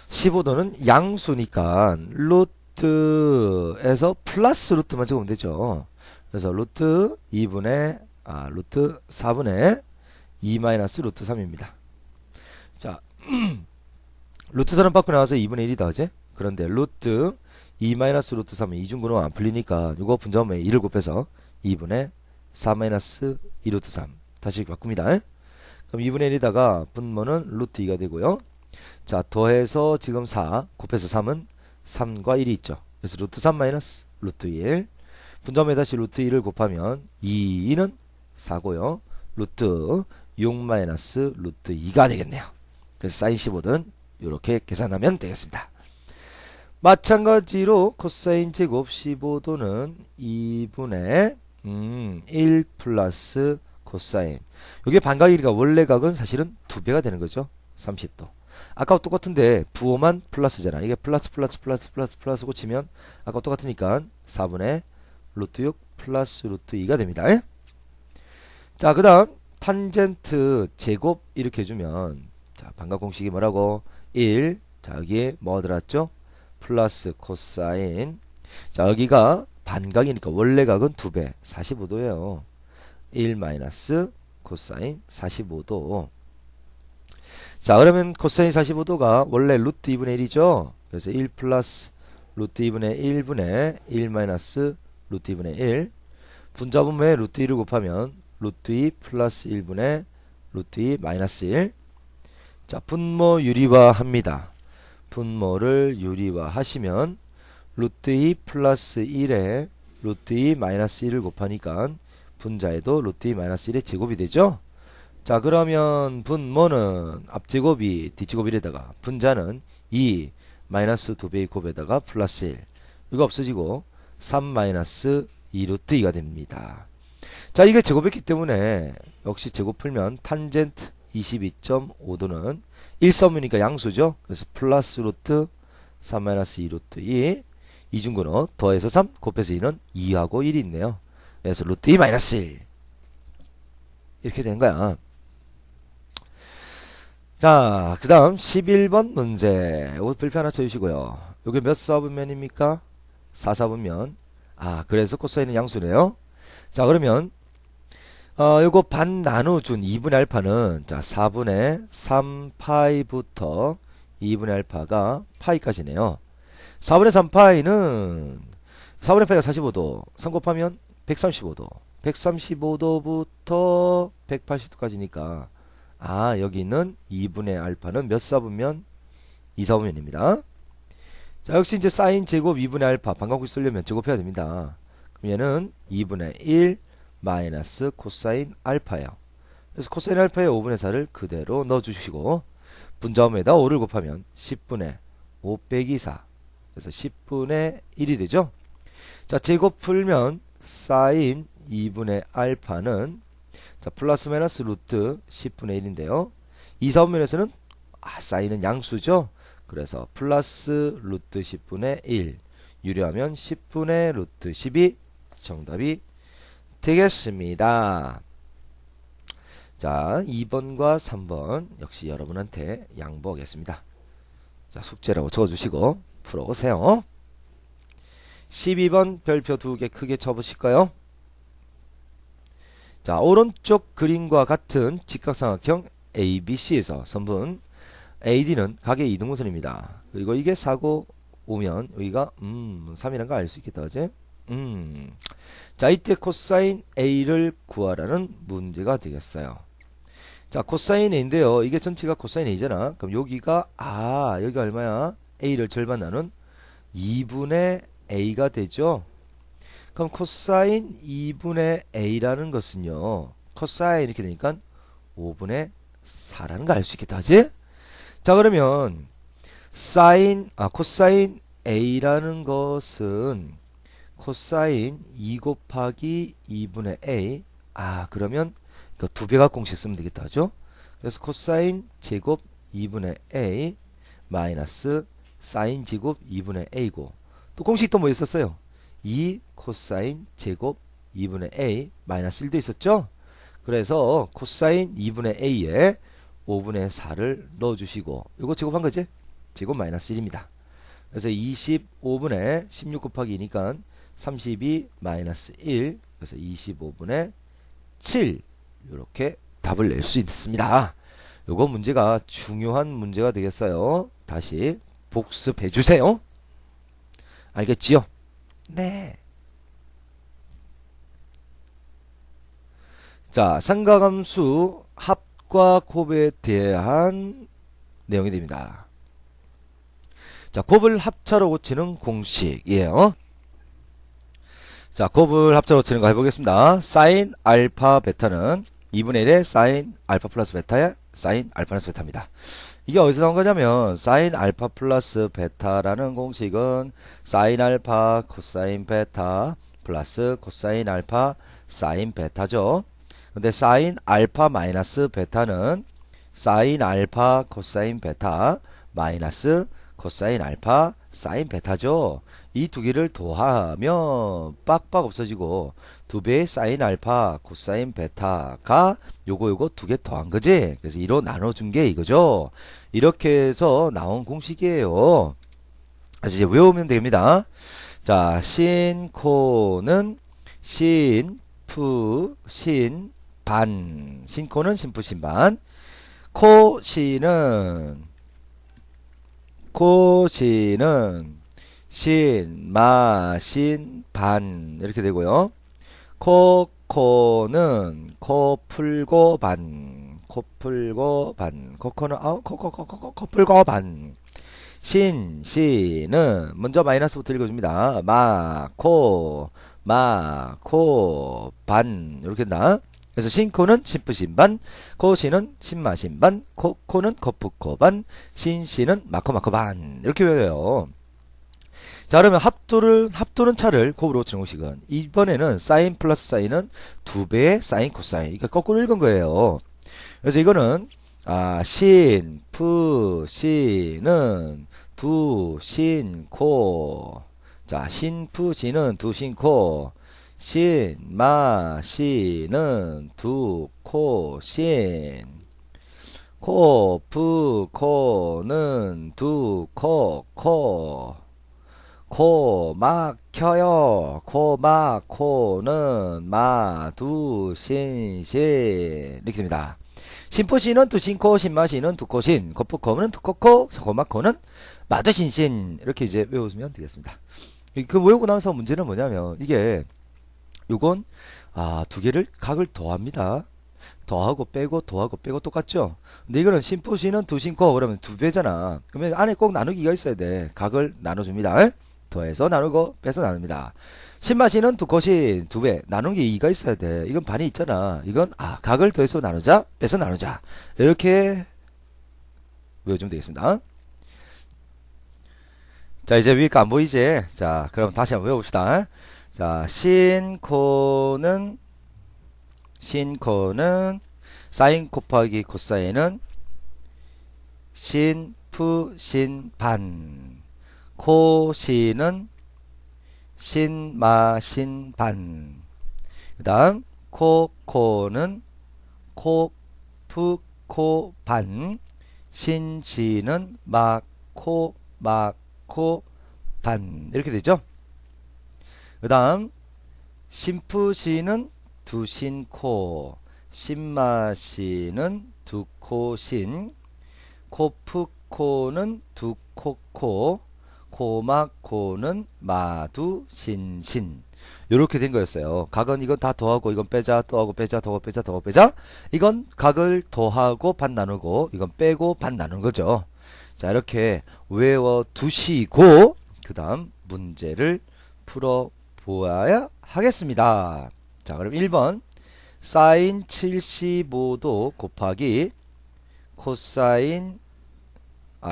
15도는 양수니까 루트에서 플러스 루트만 적으면 되죠. 그래서 루트 4분의 2 마이너스 루트 3입니다. 자, 루트 3은 밖으로 나와서 2분의 1이다, 그지? 그런데 루트 2 마이너스 루트 3은 이중근호 안 풀리니까 이거 분자하면 1을 곱해서 2분의 4 마이너스 2 루트 3 다시 바꿉니다. 그럼 2분의 1에다가 분모는 루트 2가 되고요. 자, 더해서 지금 4 곱해서 3은 3과 1이 있죠. 그래서 루트 3 마이너스 루트 1 분자함에 다시 루트 1을 곱하면 2는 4고요. 루트 6 마이너스 루트 2가 되겠네요. 그래서 사인 15는 이렇게 계산하면 되겠습니다. 마찬가지로 코사인 제곱 15도는 2분의 1 플러스 코사인 이게 반각이니까 원래각은 사실은 2배가 되는 거죠. 30도. 아까와 똑같은데 부호만 플러스잖아. 이게 플러스 고치면 아까와 똑같으니까 4분의 루트 6 플러스 루트 2가 됩니다. 자, 그 다음 탄젠트 제곱 이렇게 해주면 자, 반각공식이 뭐라고? 1 자, 여기에 뭐 들었죠? 플러스 코사인 자, 여기가 반각이니까 원래각은 2배 45도예요. 1 마이너스 코사인 45도 자, 그러면 코사인 45도가 원래 루트 2분의 1이죠. 그래서 1 플러스 루트 2분의 1분의 1 마이너스 루트 2분의 1 분자분모에 루트 2를 곱하면 루트 2 플러스 1분의 루트 2 마이너스 1 자, 분모 유리화 합니다. 분모를 유리화 하시면 루트 2 플러스 1에 루트 2 마이너스 1을 곱하니까 분자에도 루트 2 마이너스 1의 제곱이 되죠. 자, 그러면 분모는 앞제곱이 뒷제곱이에다가 분자는 2 마이너스 2배의 곱에다가 플러스 1 이거 없어지고 3 마이너스 2 루트 2가 됩니다. 자, 이게 제곱했기 때문에 역시 제곱 풀면 탄젠트 22.5도는 1서문이니까 양수죠. 그래서 플러스 루트 3 마이너스 2 루트 2 이중근호 더해서 3 곱해서 2는 2하고 1이 있네요. 그래서 루트 2 마이너스 1 이렇게 된 거야. 자, 그 다음 11번 문제. 이거 불표 하나 쳐주시고요. 이게 몇 사분면입니까? 4사분면. 아, 그래서 코사인은 양수네요. 자, 그러면 요거 반 나눠준 2분의 알파는 자 4분의 3파이부터 2분의 알파가 파이까지네요. 4분의 3파이는 4분의 파이가 45도 3 곱하면 135도 135도부터 180도까지니까 아 여기는 2분의 알파는 몇 사분면? 2사분면입니다. 자 역시 이제 사인 제곱 2분의 알파 반감弧 쓰려면 제곱해야 됩니다. 그럼 얘는 2분의 1 마이너스 코사인 알파예요. 그래서 코사인 알파의 5분의 4를 그대로 넣어주시고 분자음에다 5를 곱하면 10분의 5 빼기 4 그래서 10분의 1이 되죠. 자 제곱 풀면 사인 2분의 알파는 자 플러스 마이너스 루트 10분의 1인데요. 2사분면에서는 사인은 양수죠. 그래서 플러스 루트 10분의 1 유리하면 10분의 루트 12 정답이 되겠습니다. 자 2번과 3번 역시 여러분한테 양보하겠습니다. 자 숙제라고 적어주시고 풀어보세요. 12번 별표 2개 크게 쳐보실까요? 자 오른쪽 그림과 같은 직각삼각형 ABC에서 선분 AD는 각의 이등분선입니다. 그리고 이게 사고 오면 여기가 3이라는 거 알 수 있겠다 그지? 자 이때 코사인 A를 구하라는 문제가 되겠어요. 자 코사인 A인데요. 이게 전체가 코사인 A잖아. 그럼 여기가 여기가 얼마야? A를 절반 나눈 2분의 A가 되죠. 그럼 코사인 2분의 A라는 것은요. 코사인 이렇게 되니까 5분의 4라는 거 알 수 있겠다 그지? 자 그러면 코사인 A라는 것은 코사인 2 곱하기 2분의 A 그러면 이거 두 배각 공식 쓰면 되겠다 하죠. 그래서 코사인 제곱 2분의 A 마이너스 사인 제곱 2분의 A고 또 공식 또 뭐 있었어요? 2 코사인 제곱 2분의 A 마이너스 1도 있었죠. 그래서 코사인 2분의 A에 5분의 4를 넣어주시고 이거 제곱한 거지? 제곱 마이너스 1입니다. 그래서 25분의 16 곱하기 2니까 32 마이너스 1 그래서 25분의 7 이렇게 답을 낼 수 있습니다. 요거 문제가 중요한 문제가 되겠어요. 다시 복습해 주세요. 알겠지요? 네. 자 삼각함수 합과 곱에 대한 내용이 됩니다. 자 곱을 합차로 고치는 공식이에요. 자 곱을 합차로 고치는 거 해보겠습니다. 사인 알파 베타는 2분의 1의 사인 알파 플러스 베타의 사인 알파 플러스 베타입니다. 이게 어디서 나온 거냐면 사인 알파 플러스 베타라는 공식은 사인 알파 코사인 베타 플러스 코사인 알파 사인 베타죠. 근데 사인 알파 마이너스 베타는 사인 알파 코사인 베타 마이너스 코사인 알파 사인 베타죠. 이 두 개를 더하면 빡빡 없어지고 두 배의 사인 알파 코사인 베타가 요거 두 개 더한 거지. 그래서 2로 나눠준 게 이거죠. 이렇게 해서 나온 공식이에요. 그래서 이제 외우면 됩니다. 자 신코는 신푸 신반 신코는 신푸 신반 코시는 신마 신반 이렇게 되고요. 코코는 코풀고 반 코풀고 반 코코는 코풀고 반 신은 먼저 마이너스부터 읽어줍니다. 마코 반 이렇게 된다. 그래서 신코는 신푸신반, 코시는 신마신반, 코코는 코푸코반, 신시는 마코마코반 이렇게 외워요. 자 그러면 합도는 차를 곱으로 고치는 공식은 이번에는 사인 플러스 사인은 두 배의 사인 코사인 그러니까 거꾸로 읽은 거예요. 그래서 이거는 신푸시는 두 신코 자, 신푸시는 두 신코, 신마시는 두 코신, 코프코는 두 코코, 코 막혀요. 코 막코는 마두신신 이렇게 됩니다. 신포시는 두신코, 신마시는 두코신, 코프코는 두코코, 코 막코는 마두신신 이렇게 이제 외우시면 되겠습니다. 그 외우고 나서 문제는 뭐냐면 이게 요건 두 개를 각을 더합니다. 더하고 빼고 더하고 빼고 똑같죠? 근데 이거는 신포시는 두신코 그러면 두 배잖아. 그러면 안에 꼭 나누기가 있어야 돼. 각을 나눠줍니다. 더해서 나누고 빼서 나눕니다. 신마시는 두 컷이 두 배 나눈 게 2가 있어야 돼. 이건 반이 있잖아. 이건 각을 더해서 나누자 빼서 나누자 이렇게 외워주면 되겠습니다. 자, 이제 위에 거 안 보이지? 자, 그럼 다시 한번 외워봅시다. 자, 신코는 사인 곱하기 코사인은 신푸신반, 코신은 신마신반, 그 다음 코코는 코프코반, 신시는 마코반 이렇게 되죠. 그 다음 신푸시는 두신코, 신마시는 두코신, 코프코는 두코코, 코마코는 마두신신 요렇게 된 거였어요. 각은 이건 다 더하고 이건 빼자, 더하고 빼자, 더하고 빼자, 더하고 빼자. 이건 각을 더하고 반 나누고 이건 빼고 반 나누는 거죠. 자, 이렇게 외워 두시고 그 다음 문제를 풀어 보아야 하겠습니다. 자, 그럼 1번 사인 75도 곱하기 코사인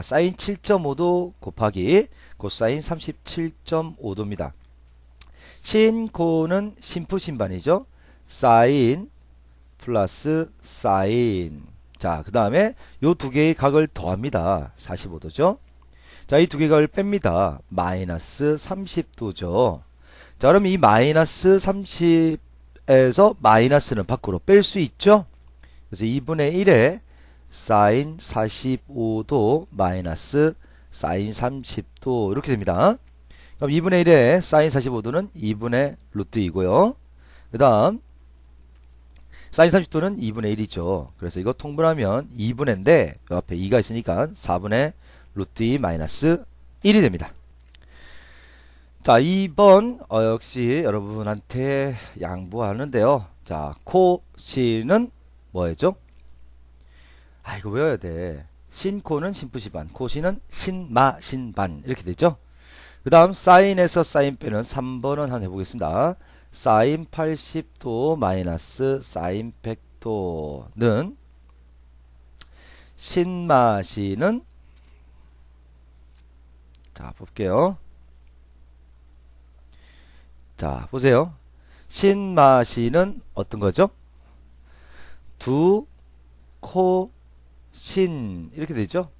사인 7.5도 곱하기 코사인 37.5도입니다. 신코는 신푸신반이죠. 사인 플러스 사인. 자, 그 다음에 요 두 개의 각을 더합니다. 45도죠. 자, 이 두 개의 각을 뺍니다. 마이너스 30도죠. 자, 그럼 이 마이너스 30에서 마이너스는 밖으로 뺄 수 있죠. 그래서 2분의 1에 사인 45도 마이너스 사인 30도 이렇게 됩니다. 그럼 2분의 1에 사인 45도는 2분의 루트 2고요. 그 다음 사인 30도는 2분의 1이죠. 그래서 이거 통분하면 2분의인데 요 앞에 2가 있으니까 4분의 루트 2 마이너스 1이 됩니다. 자, 2번 역시 여러분한테 양보하는데요. 자, 코시는 뭐였죠? 이거 외워야 돼. 신코는 신푸시반, 코시는 신마신반 이렇게 되죠. 그 다음 사인에서 사인 빼는 3번은 한번 해보겠습니다. 사인 80도 마이너스 사인 100도는 신마시는 자, 볼게요. 자, 보세요. 신마시는 어떤 거죠? 두, 코, 신 이렇게 되죠.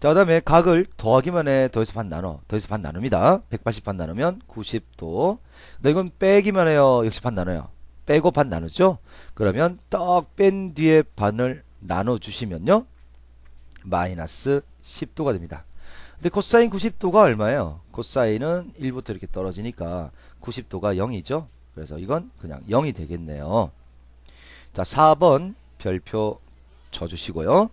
자, 그 다음에 각을 더하기만 해. 더해서 반 나눠. 더해서 반 나눕니다. 180 반 나누면 90도. 근데 이건 빼기만 해요. 역시 반 나눠요. 빼고 반 나누죠. 그러면 떡 뺀 뒤에 반을 나눠주시면요 마이너스 10도가 됩니다. 근데 코사인 90도가 얼마예요? 코사인은 1부터 이렇게 떨어지니까 90도가 0이죠. 그래서 이건 그냥 0이 되겠네요. 자, 4번 별표 쳐주시고요.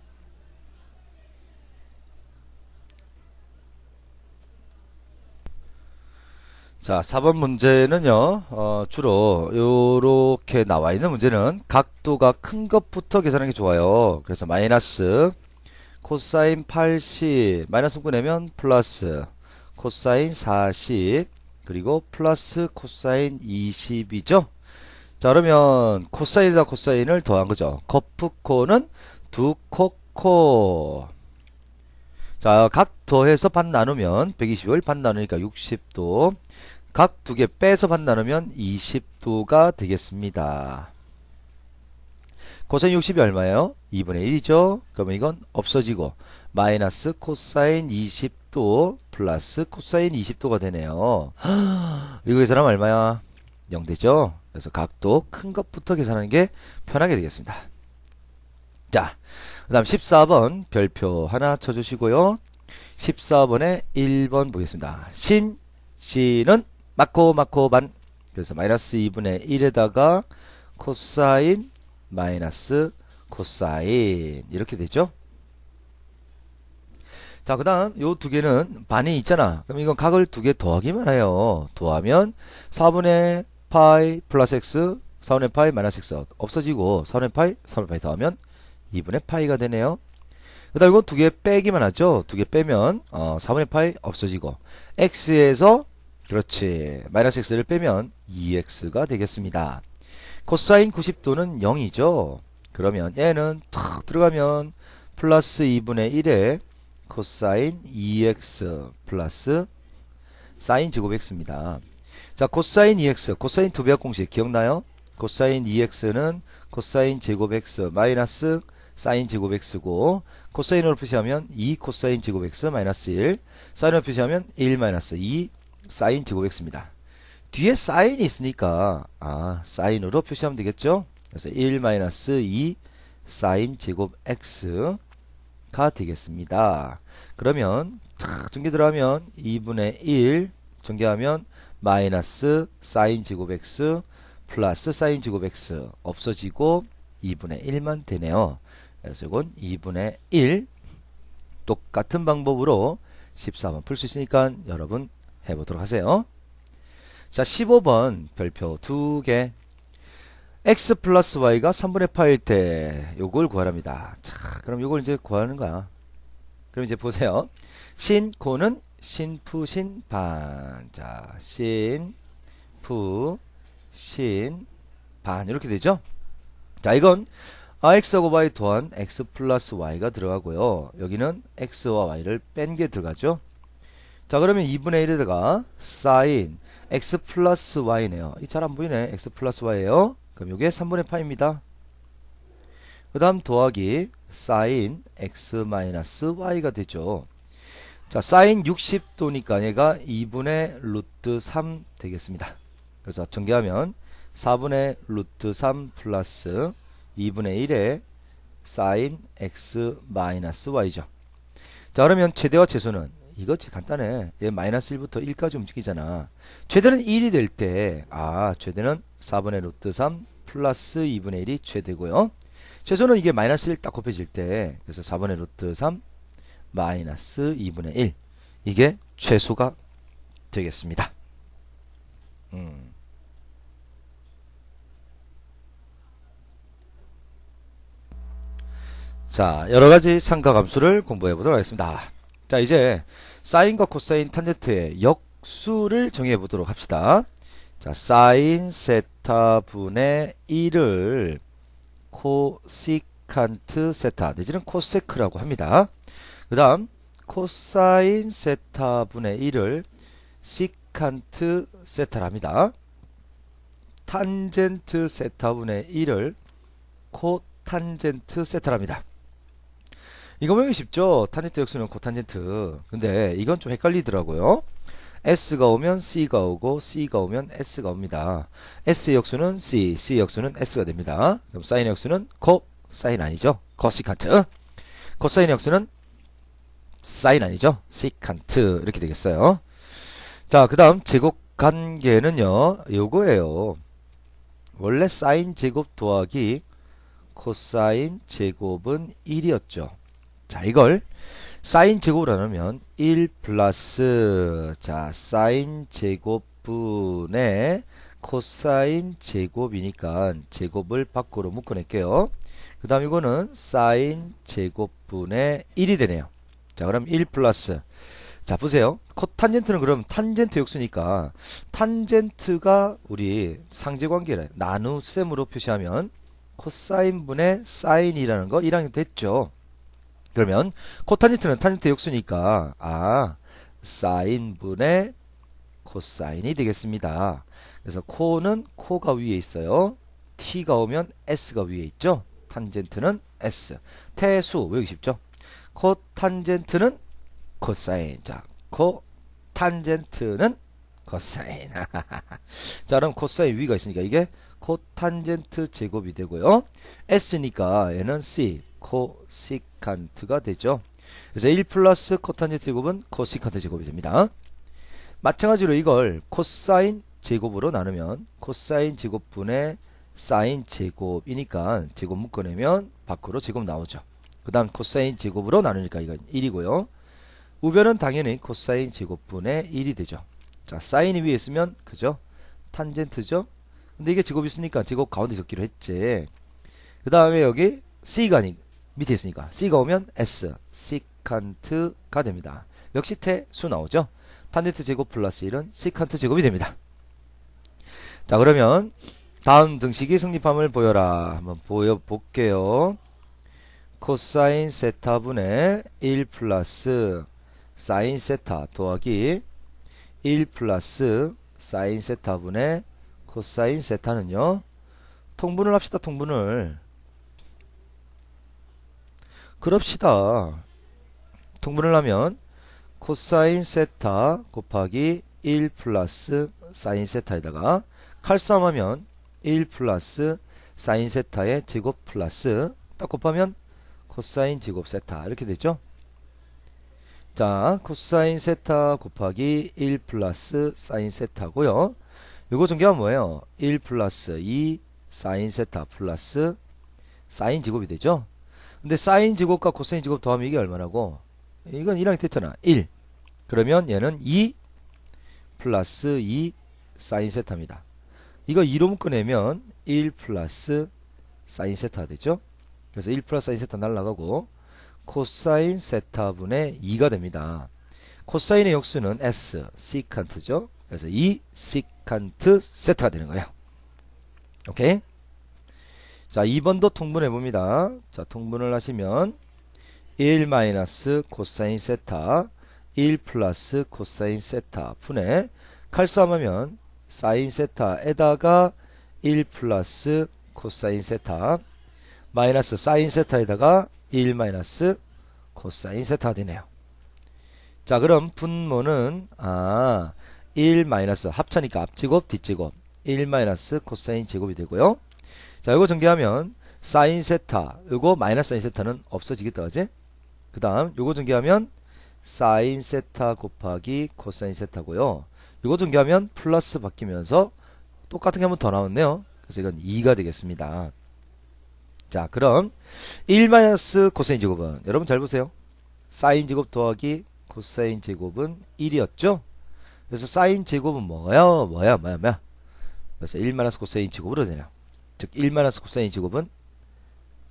자, 4번 문제는요, 주로 요렇게 나와 있는 문제는 각도가 큰 것부터 계산하는 게 좋아요. 그래서 마이너스 코사인 80 마이너스 묶고 내면 플러스 코사인 40 그리고 플러스 코사인 20이죠. 자, 그러면 코사인과 코사인을 더한 거죠. 코프코는 두 코코. 자, 각 더해서 반 나누면 120을 반 나누니까 60도. 각 두 개 빼서 반 나누면 20도가 되겠습니다. 코사인 60이 얼마예요? 2분의 1이죠. 그러면 이건 없어지고 마이너스 코사인 20도 플러스 코사인 20도가 되네요. 이거 계산하면 얼마야? 0 되죠? 그래서 각도 큰 것부터 계산하는 게 편하게 되겠습니다. 자, 그 다음 14번 별표 하나 쳐주시고요. 14번에 1번 보겠습니다. C는 맞고 반. 그래서 마이너스 2분의 1에다가 코사인 마이너스 코사인 이렇게 되죠. 자, 그 다음 요 두 개는 반이 있잖아. 그럼 이건 각을 두 개 더하기만 해요. 더하면 4분의 파이 플러스 x 4분의 파이 마이너스 x 없어지고 4분의 파이 4분의 파이 더하면 2분의 파이가 되네요. 그 다음 이거 두 개 빼기만 하죠. 두 개 빼면 4분의 파이 없어지고 x에서 그렇지 마이너스 x를 빼면 2x가 되겠습니다. 코사인 90도는 0이죠. 그러면 얘는 탁 들어가면 플러스 2분의 1에 코사인 2x 플러스 사인 제곱 x입니다. 자, 코사인 2x, 코사인 두 배합 공식 기억나요? 코사인 2x는 코사인 제곱 x 마이너스 사인 제곱 x고 코사인으로 표시하면 2 코사인 제곱 x 마이너스 1 사인으로 표시하면 1 마이너스 2 사인 제곱 x입니다. 뒤에 사인이 있으니까 사인으로 표시하면 되겠죠? 그래서 1 마이너스 2 사인 제곱 x가 되겠습니다. 그러면 탁 전개 들어가면 2분의 1 전개하면 마이너스 사인 제곱 x 플러스 사인 제곱 x 없어지고 2분의 1만 되네요. 그래서 이건 2분의 1 똑같은 방법으로 14번 풀 수 있으니까 여러분 해보도록 하세요. 자, 15번 별표 2개 x 플러스 y가 3분의 8일 때 요걸 구하랍니다. 자, 그럼 요걸 이제 구하는 거야. 그럼 이제 보세요. 신코는 신푸 신반. 자, 신푸 신반 이렇게 되죠. 자, 이건 x하고 y 또한 x 플러스 y가 들어가고요. 여기는 x와 y를 뺀 게 들어가죠. 자, 그러면 2분의 1에다가 사인 x 플러스 y네요. 이 잘 안 보이네. x 플러스 y예요. 그럼 이게 3분의 파입니다. 그 다음 더하기 사인 x 마이너스 y가 되죠. 자, 사인 60도니까 얘가 2분의 루트 3 되겠습니다. 그래서 전개하면 4분의 루트 3 플러스 2분의 1에 사인 x 마이너스 y죠. 자, 그러면 최대와 최소는 이거 간단해. 얘 마이너스 1부터 1까지 움직이잖아. 최대는 1이 될 때, 최대는 4분의 루트 3 플러스 2분의 1이 최대고요. 최소는 이게 마이너스 1 딱 곱해질 때, 그래서 4분의 루트 3 마이너스 2분의 1. 이게 최소가 되겠습니다. 자, 여러가지 삼각함수를 공부해 보도록 하겠습니다. 자, 이제 사인과 코사인 탄젠트의 역수를 정해 보도록 합시다. 자, 사인 세타 분의 1을 코시칸트 세타 내지는 코세크라고 합니다. 그 다음 코사인 세타 분의 1을 시칸트 세타라 합니다. 탄젠트 세타 분의 1을 코탄젠트 세타랍니다. 이거 보기 쉽죠? 탄젠트 역수는 코탄젠트. 근데 이건 좀 헷갈리더라고요. S가 오면 C가 오고 C가 오면 S가 옵니다. S의 역수는 C, C의 역수는 S가 됩니다. 그럼 사인 역수는 코, 사인 아니죠? 코시칸트. 코사인 역수는 사인 아니죠? 시칸트. 이렇게 되겠어요. 자, 그 다음 제곱 관계는요, 요거예요. 원래 사인 제곱 더하기 코사인 제곱은 1이었죠. 자, 이걸 사인 제곱으로 나누면 1 플러스 자 사인 제곱분의 코사인 제곱이니까 제곱을 밖으로 묶어낼게요. 그 다음 이거는 사인 제곱분의 1이 되네요. 자, 그럼 1 플러스 자, 보세요. 코탄젠트는 그럼 탄젠트 역수니까 탄젠트가 우리 상제관계를 나눗셈으로 표시하면 코사인분의 사인이라는 거 1학년 됐죠. 그러면 코탄젠트는 탄젠트 역수니까 사인분의 코사인이 되겠습니다. 그래서 코는 코가 위에 있어요. t가 오면 s가 위에 있죠. 탄젠트는 s. 태수 외우기 쉽죠. 코탄젠트는 코사인. 자, 탄젠트는 코사인. 자, 그럼 코사인 위가 있으니까 이게 코탄젠트 제곱이 되고요. S니까 얘는 C, 코시칸트가 되죠. 그래서 1 플러스 코탄젠트 제곱은 코시칸트 제곱이 됩니다. 마찬가지로 이걸 코사인 제곱으로 나누면 코사인 제곱분의 사인 제곱이니까 제곱 묶어내면 밖으로 제곱 나오죠. 그 다음 코사인 제곱으로 나누니까 이건 1이고요. 우변은 당연히 코사인 제곱분의 1이 되죠. 자, 사인이 위에 있으면 그죠? 탄젠트죠? 근데 이게 제곱이 있으니까 제곱 가운데 적기로 했지. 그 다음에 여기 C가 밑에 있으니까 C가 오면 S, 시칸트가 됩니다. 역시 태수 나오죠? 탄젠트 제곱 플러스 1은 시칸트 제곱이 됩니다. 자, 그러면 다음 등식이 성립함을 보여라. 한번 보여볼게요. 코사인 세타분의 1 플러스 사인 세타 더하기 1 플러스 사인 세타분의 코사인 세타는요. 통분을 합시다. 통분을. 그럽시다. 통분을 하면 코사인 세타 곱하기 1 플러스 사인 세타에다가 칼싸움하면 1 플러스 사인 세타의 제곱 플러스 딱 곱하면 코사인 제곱 세타 이렇게 되죠. 자, 코사인 세타 곱하기 1 플러스 사인 세타고요. 요거 전개하면 뭐예요? 1 플러스 2 사인 세타 플러스 사인 제곱이 되죠. 근데 사인 제곱과 코사인 제곱 더하면 이게 얼마라고? 이건 1항 됐잖아. 1. 그러면 얘는 2 플러스 2 사인 세타입니다. 이거 2로 묶어내면 1 플러스 사인 세타 되죠. 그래서 1 플러스 사인 세타 날라가고 코사인 세타분의 2가 됩니다. 코사인의 역수는 S, 시칸트죠. 그래서 2 시칸트 세타가 되는 거예요. 오케이? 자, 2번도 통분해봅니다. 자, 통분을 하시면 1 마이너스 코사인 세타 1 플러스 코사인 세타 분의 칼싸움하면 사인 세타에다가 1 플러스 코사인 세타 마이너스 사인 세타에다가 1 마이너스 코사인 세타가 되네요. 자, 그럼 분모는 1 마이너스 합차니까 앞제곱 뒷제곱 1 마이너스 코사인 제곱이 되고요. 자, 이거 전개하면 사인 세타 요거 마이너스 사인 세타는 없어지겠다 그지? 그 다음 요거 전개하면 사인 세타 곱하기 코사인 세타고요. 요거 전개하면 플러스 바뀌면서 똑같은 게 한 번 더 나왔네요. 그래서 이건 2가 되겠습니다. 자, 그럼 1 마이너스 코사인 제곱은 여러분 잘 보세요. 사인 제곱 더하기 코사인 제곱은 1이었죠? 그래서 사인 제곱은 뭐야? 그래서 1 마이너스 코사인 제곱으로 되냐. 즉 1 마이너스 코사인 제곱은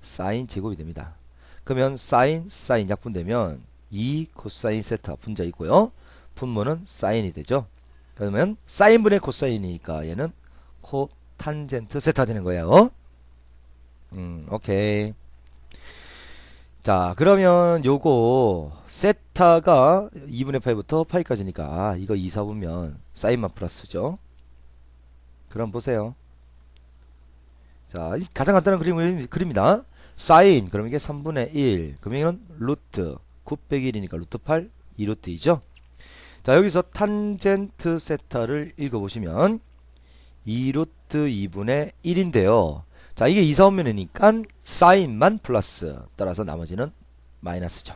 사인 제곱이 됩니다. 그러면 사인 약분되면 2 코사인 세타 분자 있고요. 분모는 사인이 되죠. 그러면 사인분의 코사인이니까 얘는 코탄젠트 세타 되는 거예요. 오케이. 자, 그러면 요거 세타가 2분의 파이부터 파이까지니까 이거 2, 4보면 사인만 플러스죠. 그럼 보세요. 자, 가장 간단한 그림입니다. 사인, 그럼 이게 3분의 1. 그러면 이건 루트 9 빼기 1이니까 루트 8, 2루트 2죠. 자, 여기서 탄젠트 세타를 읽어보시면 2루트 2분의 1인데요. 자, 이게 2, 4오면이니까 사인만 플러스 따라서 나머지는 마이너스죠.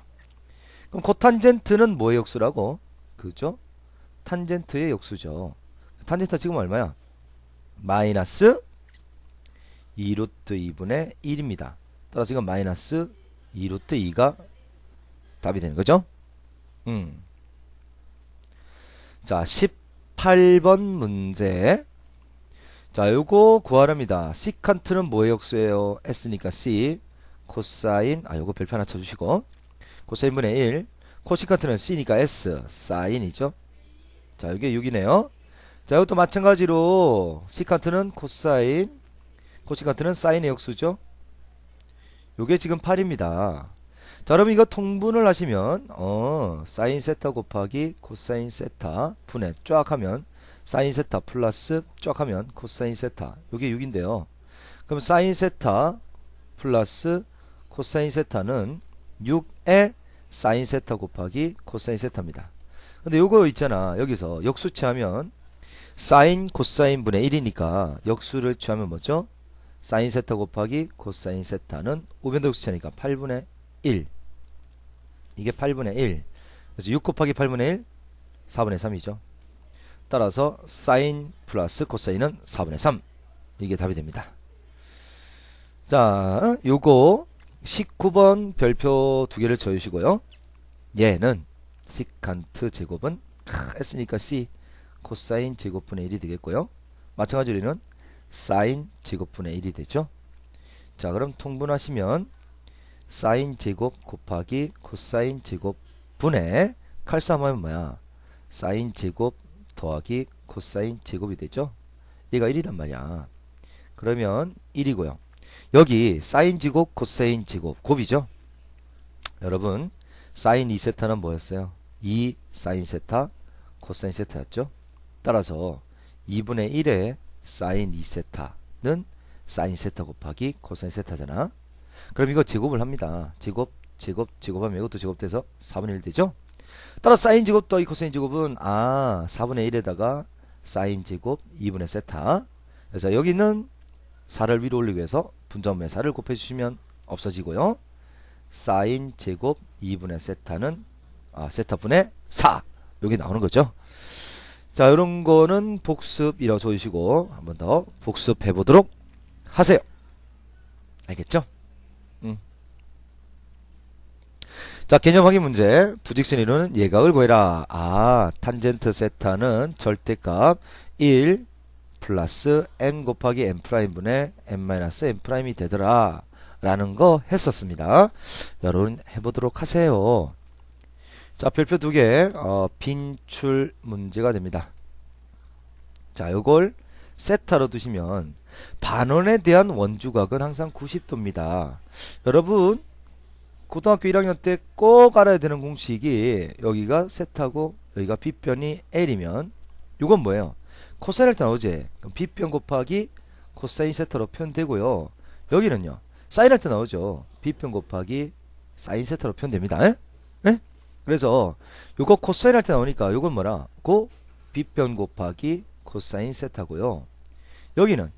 그럼 코탄젠트는 뭐의 역수라고? 그죠? 탄젠트의 역수죠. 탄젠트가 지금 얼마야? 마이너스 2루트 2분의 1입니다. 따라서 이건 마이너스 2루트 2가 답이 되는 거죠. 자, 18번 문제. 자, 요거 구하랍니다. 시칸트는 뭐의 역수예요? S니까 C. 코사인, 요거 별표 하나 쳐주시고. 코사인 분의 1. 코시칸트는 C니까 S. 사인이죠. 자, 이게 6이네요. 자, 이것도 마찬가지로 시칸트는 코사인, 코시칸트는 사인의 역수죠. 요게 지금 8입니다. 자, 그럼 이거 통분을 하시면 사인 세타 곱하기 코사인 세타 분의 쫙 하면 사인 세타 플러스 쫙 하면 코사인 세타 요게 6인데요. 그럼 사인 세타 플러스 코사인 세타는 6의 사인 세타 곱하기 코사인 세타입니다. 근데 요거 있잖아. 여기서 역수 취하면 사인 코사인 분의 1이니까 역수를 취하면 뭐죠? 사인 세타 곱하기 코사인 세타는 우변도 역수 취하니까 8분의 1. 이게 8분의 1. 그래서 6 곱하기 8분의 1 4분의 3이죠. 따라서 사인 플러스 코사인은 4분의 3. 이게 답이 됩니다. 자, 요거 19번 별표 두 개를 쳐주시고요. 얘는 시칸트 제곱은 했으니까 C 코사인 제곱분의 1이 되겠고요. 마찬가지로 얘는 사인 제곱분의 1이 되죠. 자, 그럼 통분하시면 사인 제곱 곱하기 코사인 제곱분의 칼싸움하면 뭐야? 사인 제곱 더하기 코사인 제곱이 되죠. 얘가 1이란 말이야. 그러면 1이고요. 여기 사인 제곱 코사인 제곱 곱이죠. 여러분 사인 2세타는 뭐였어요? 2 사인 세타 코사인 세타였죠. 따라서 2분의 1의 사인 2세타는 사인 세타 곱하기 코사인 세타잖아. 그럼 이거 제곱을 합니다. 제곱하면 이것도 제곱돼서 4분의 1 되죠. 따라 사인 제곱 더하기 코사인 제곱은 4분의 1에다가 사인 제곱 2분의 세타. 그래서 여기는 4를 위로 올리기 위해서 분점의 4를 곱해주시면 없어지고요. 사인 제곱 2분의 세타는 세타분의 4 여기 나오는 거죠. 자, 이런 거는 복습이라고 적으시고 한 번 더 복습해 보도록 하세요. 알겠죠? 자, 개념 확인 문제. 두 직선 이루는 예각을 구해라. 탄젠트 세타는 절대값 1 플러스 n 곱하기 n 프라임분의 n 마이너스 n 프라임이 되더라 라는 거 했었습니다. 여러분 해보도록 하세요. 자, 별표 두 개 빈출 문제가 됩니다. 자, 요걸 세타로 두시면 반원에 대한 원주각은 항상 90도입니다. 여러분 고등학교 1학년 때 꼭 알아야 되는 공식이 여기가 세타고 여기가 빗변이 L이면 요건 뭐예요? 코사인 할 때 나오지? 그럼 빗변 곱하기 코사인 세타로 표현되고요. 여기는요 사인 할 때 나오죠? 빗변 곱하기 사인 세타로 표현됩니다. 에? 에? 그래서 요거 코사인 할 때 나오니까 요건 뭐라? 빗변 곱하기 코사인 세타고요. 여기는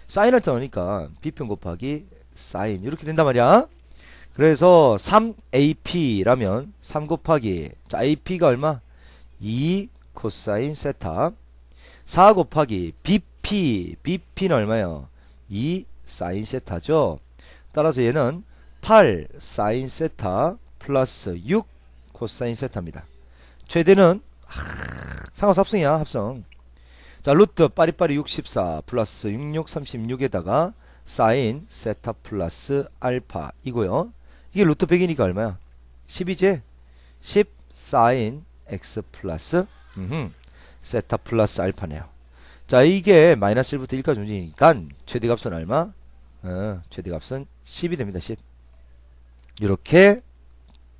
사인 할 때 나오니까 빗변 곱하기 사인 이렇게 된단 말이야. 그래서 3AP라면 3 곱하기 자 AP가 얼마? 2 코사인 세타 4 곱하기 BP는 얼마예요? 2 사인 세타죠. 따라서 얘는 8 사인 세타 플러스 6 코사인 세타입니다. 최대는 상하수 합성이야. 합성. 자, 루트 빠리빠리 64 플러스 66 36에다가 사인 세타 플러스 알파 이고요. 이게 루트 100이니까 얼마야? 10이지? 10 사인 x 플러스 세타 플러스 알파네요. 자, 이게 마이너스 1부터 1까지 움직이니까 최대값은 얼마? 최대값은 10이 됩니다. 10. 이렇게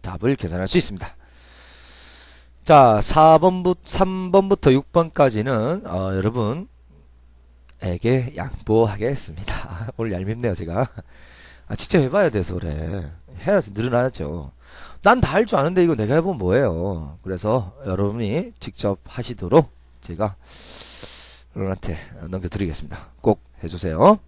답을 계산할 수 있습니다. 자, 3번부터 6번까지는 여러분에게 양보하겠습니다. 오늘 얄밉네요 제가. 직접 해봐야 돼서 그래. 해야지 늘어나죠. 난 다 할 줄 아는데 이거 내가 해보면 뭐예요. 그래서 여러분이 직접 하시도록 제가 여러분한테 넘겨드리겠습니다. 꼭 해주세요.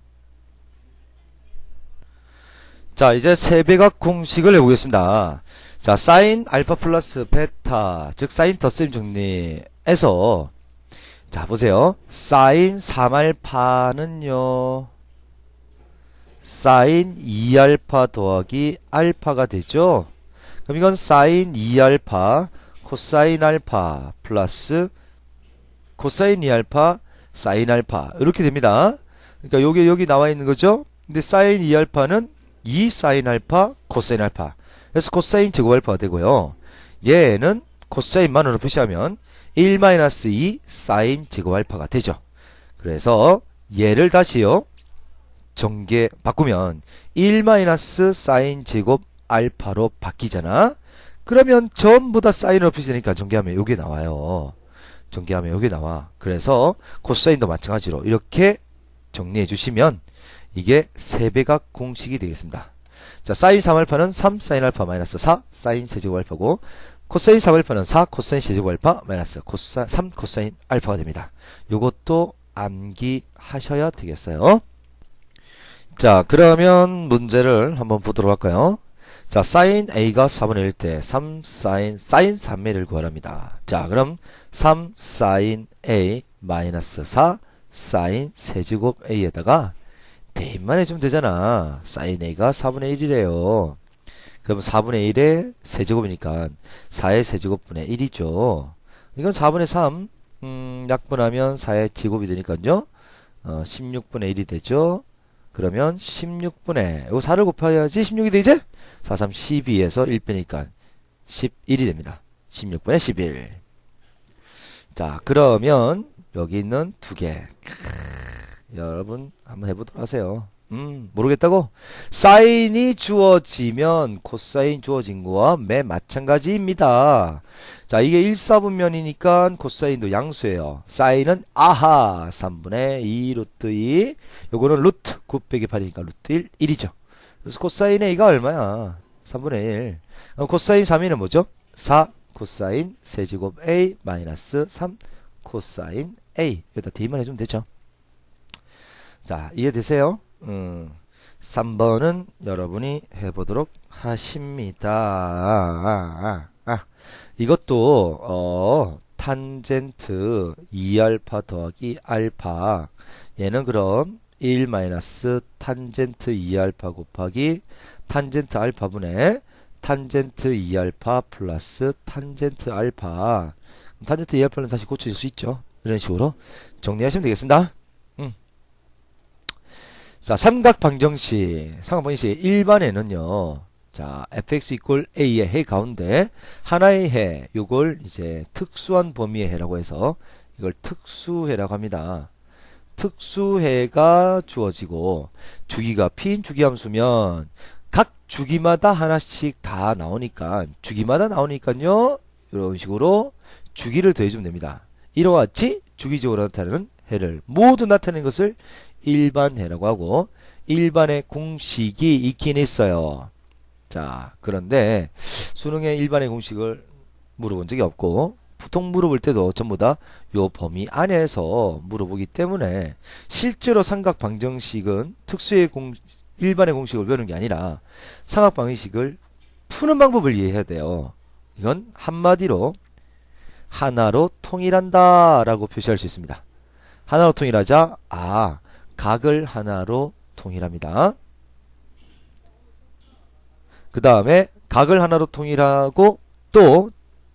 자, 이제 세배각 공식을 해보겠습니다. 자, 사인 알파 플러스 베타, 즉 사인 덧셈 정리에서 자, 보세요. 사인 3알파는요 사인 2알파 더하기 알파가 되죠. 그럼 이건 사인 2알파 코사인 알파 플러스 코사인 2알파 사인 알파 이렇게 됩니다. 그러니까 요게 여기 나와 있는 거죠. 근데 사인 2알파는 2 사인 알파 코사인 알파. 그래서 코사인 제곱 알파가 되고요. 얘는 코사인만으로 표시하면 1-2 사인 제곱 알파가 되죠. 그래서 얘를 다시요. 전개 바꾸면 1 사인 제곱 알파로 바뀌잖아. 그러면 전부 다 사인으로 표시되니까 전개하면 요게 나와요. 전개하면 요게 나와. 그래서 코사인도 마찬가지로 이렇게 정리해 주시면 이게 세배각 공식이 되겠습니다. 자, 사인 3알파는 3 사인 알파 마이너스 4 사인 세제곱 알파고 코사인 3알파는 4 코사인 세제곱 알파 마이너스 3 코사인 알파가 됩니다. 요것도 암기하셔야 되겠어요. 자, 그러면 문제를 한번 보도록 할까요? 자, 사인 A가 4분의 1 때 3 사인 3분의 1을 구하랍니다. 자, 그럼 3 사인 A 마이너스 4 사인 세제곱 A에다가 대입만 해주면 되잖아. 사인 A가 4분의 1이래요. 그럼 4분의 1의 세제곱이니까 4의 세제곱분의 1이죠. 이건 4분의 3 약분하면 4의 제곱이 되니까요. 16분의 1이 되죠. 그러면 16분의 이거 4를 곱해야지 16이 되지? 4, 3, 12에서 1 빼니까 11이 됩니다. 16분의 11. 자, 그러면 여기 있는 두 개. 여러분 한번 해보도록 하세요. 모르겠다고? 사인이 주어지면 코사인 주어진 거와 매 마찬가지입니다. 자, 이게 1사분면이니까 코사인도 양수예요. 사인은 아하 3분의 2 루트 2. 요거는 루트 9 빼기 8이니까 루트 1, 1이죠. 그래서 코사인 A가 얼마야? 3분의 1. 코사인 3이는 뭐죠? 4 코사인 세제곱 A 마이너스 3 코사인 A. 여기다 대입만 해주면 되죠. 자, 이해되세요? 3번은 여러분이 해보도록 하십니다. 이것도 탄젠트 2알파 더하기 알파, 얘는 그럼 1 마이너스 탄젠트 2알파 곱하기 탄젠트 알파분의 탄젠트 2알파 플러스 탄젠트 알파. 탄젠트 2알파는 다시 고쳐질 수 있죠. 이런 식으로 정리하시면 되겠습니다. 자, 삼각방정식, 일반에는요, 자, fx 이퀄 a의 해 가운데 하나의 해, 요걸 이제 특수한 범위의 해라고 해서 이걸 특수해라고 합니다. 특수해가 주어지고 주기가 p인 주기함수면 각 주기마다 하나씩 다 나오니까 주기마다 나오니까요, 이런 식으로 주기를 더해주면 됩니다. 이와 같이 주기적으로 나타나는 해를 모두 나타내는 것을 일반해라고 하고, 일반의 공식이 있긴 있어요. 자, 그런데 수능에 일반의 공식을 물어본 적이 없고, 보통 물어볼 때도 전부 다 요 범위 안에서 물어보기 때문에 실제로 삼각방정식은 일반의 공식을 배우는 게 아니라 삼각방정식을 푸는 방법을 이해해야 돼요. 이건 한마디로 하나로 통일한다 라고 표시할 수 있습니다. 하나로 통일하자, 각을 하나로 통일합니다. 그 다음에 각을 하나로 통일하고 또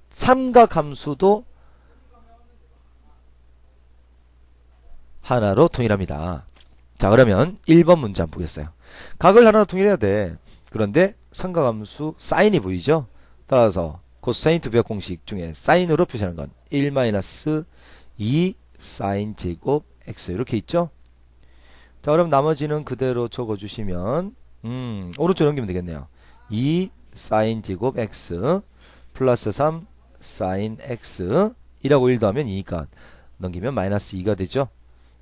삼각함수도 하나로 통일합니다. 자, 그러면 1번 문제 한번 보겠어요. 각을 하나로 통일해야 돼. 그런데 삼각함수 사인이 보이죠? 따라서 코사인 두 배역 공식 중에 사인으로 표시하는 건 1-2 사인 제곱 x 이렇게 있죠? 자, 그럼 나머지는 그대로 적어주시면 오른쪽 넘기면 되겠네요. 2 사인 제곱 x 플러스 3 사인 x 1하고 1 더하면 2니까 넘기면 마이너스 2가 되죠.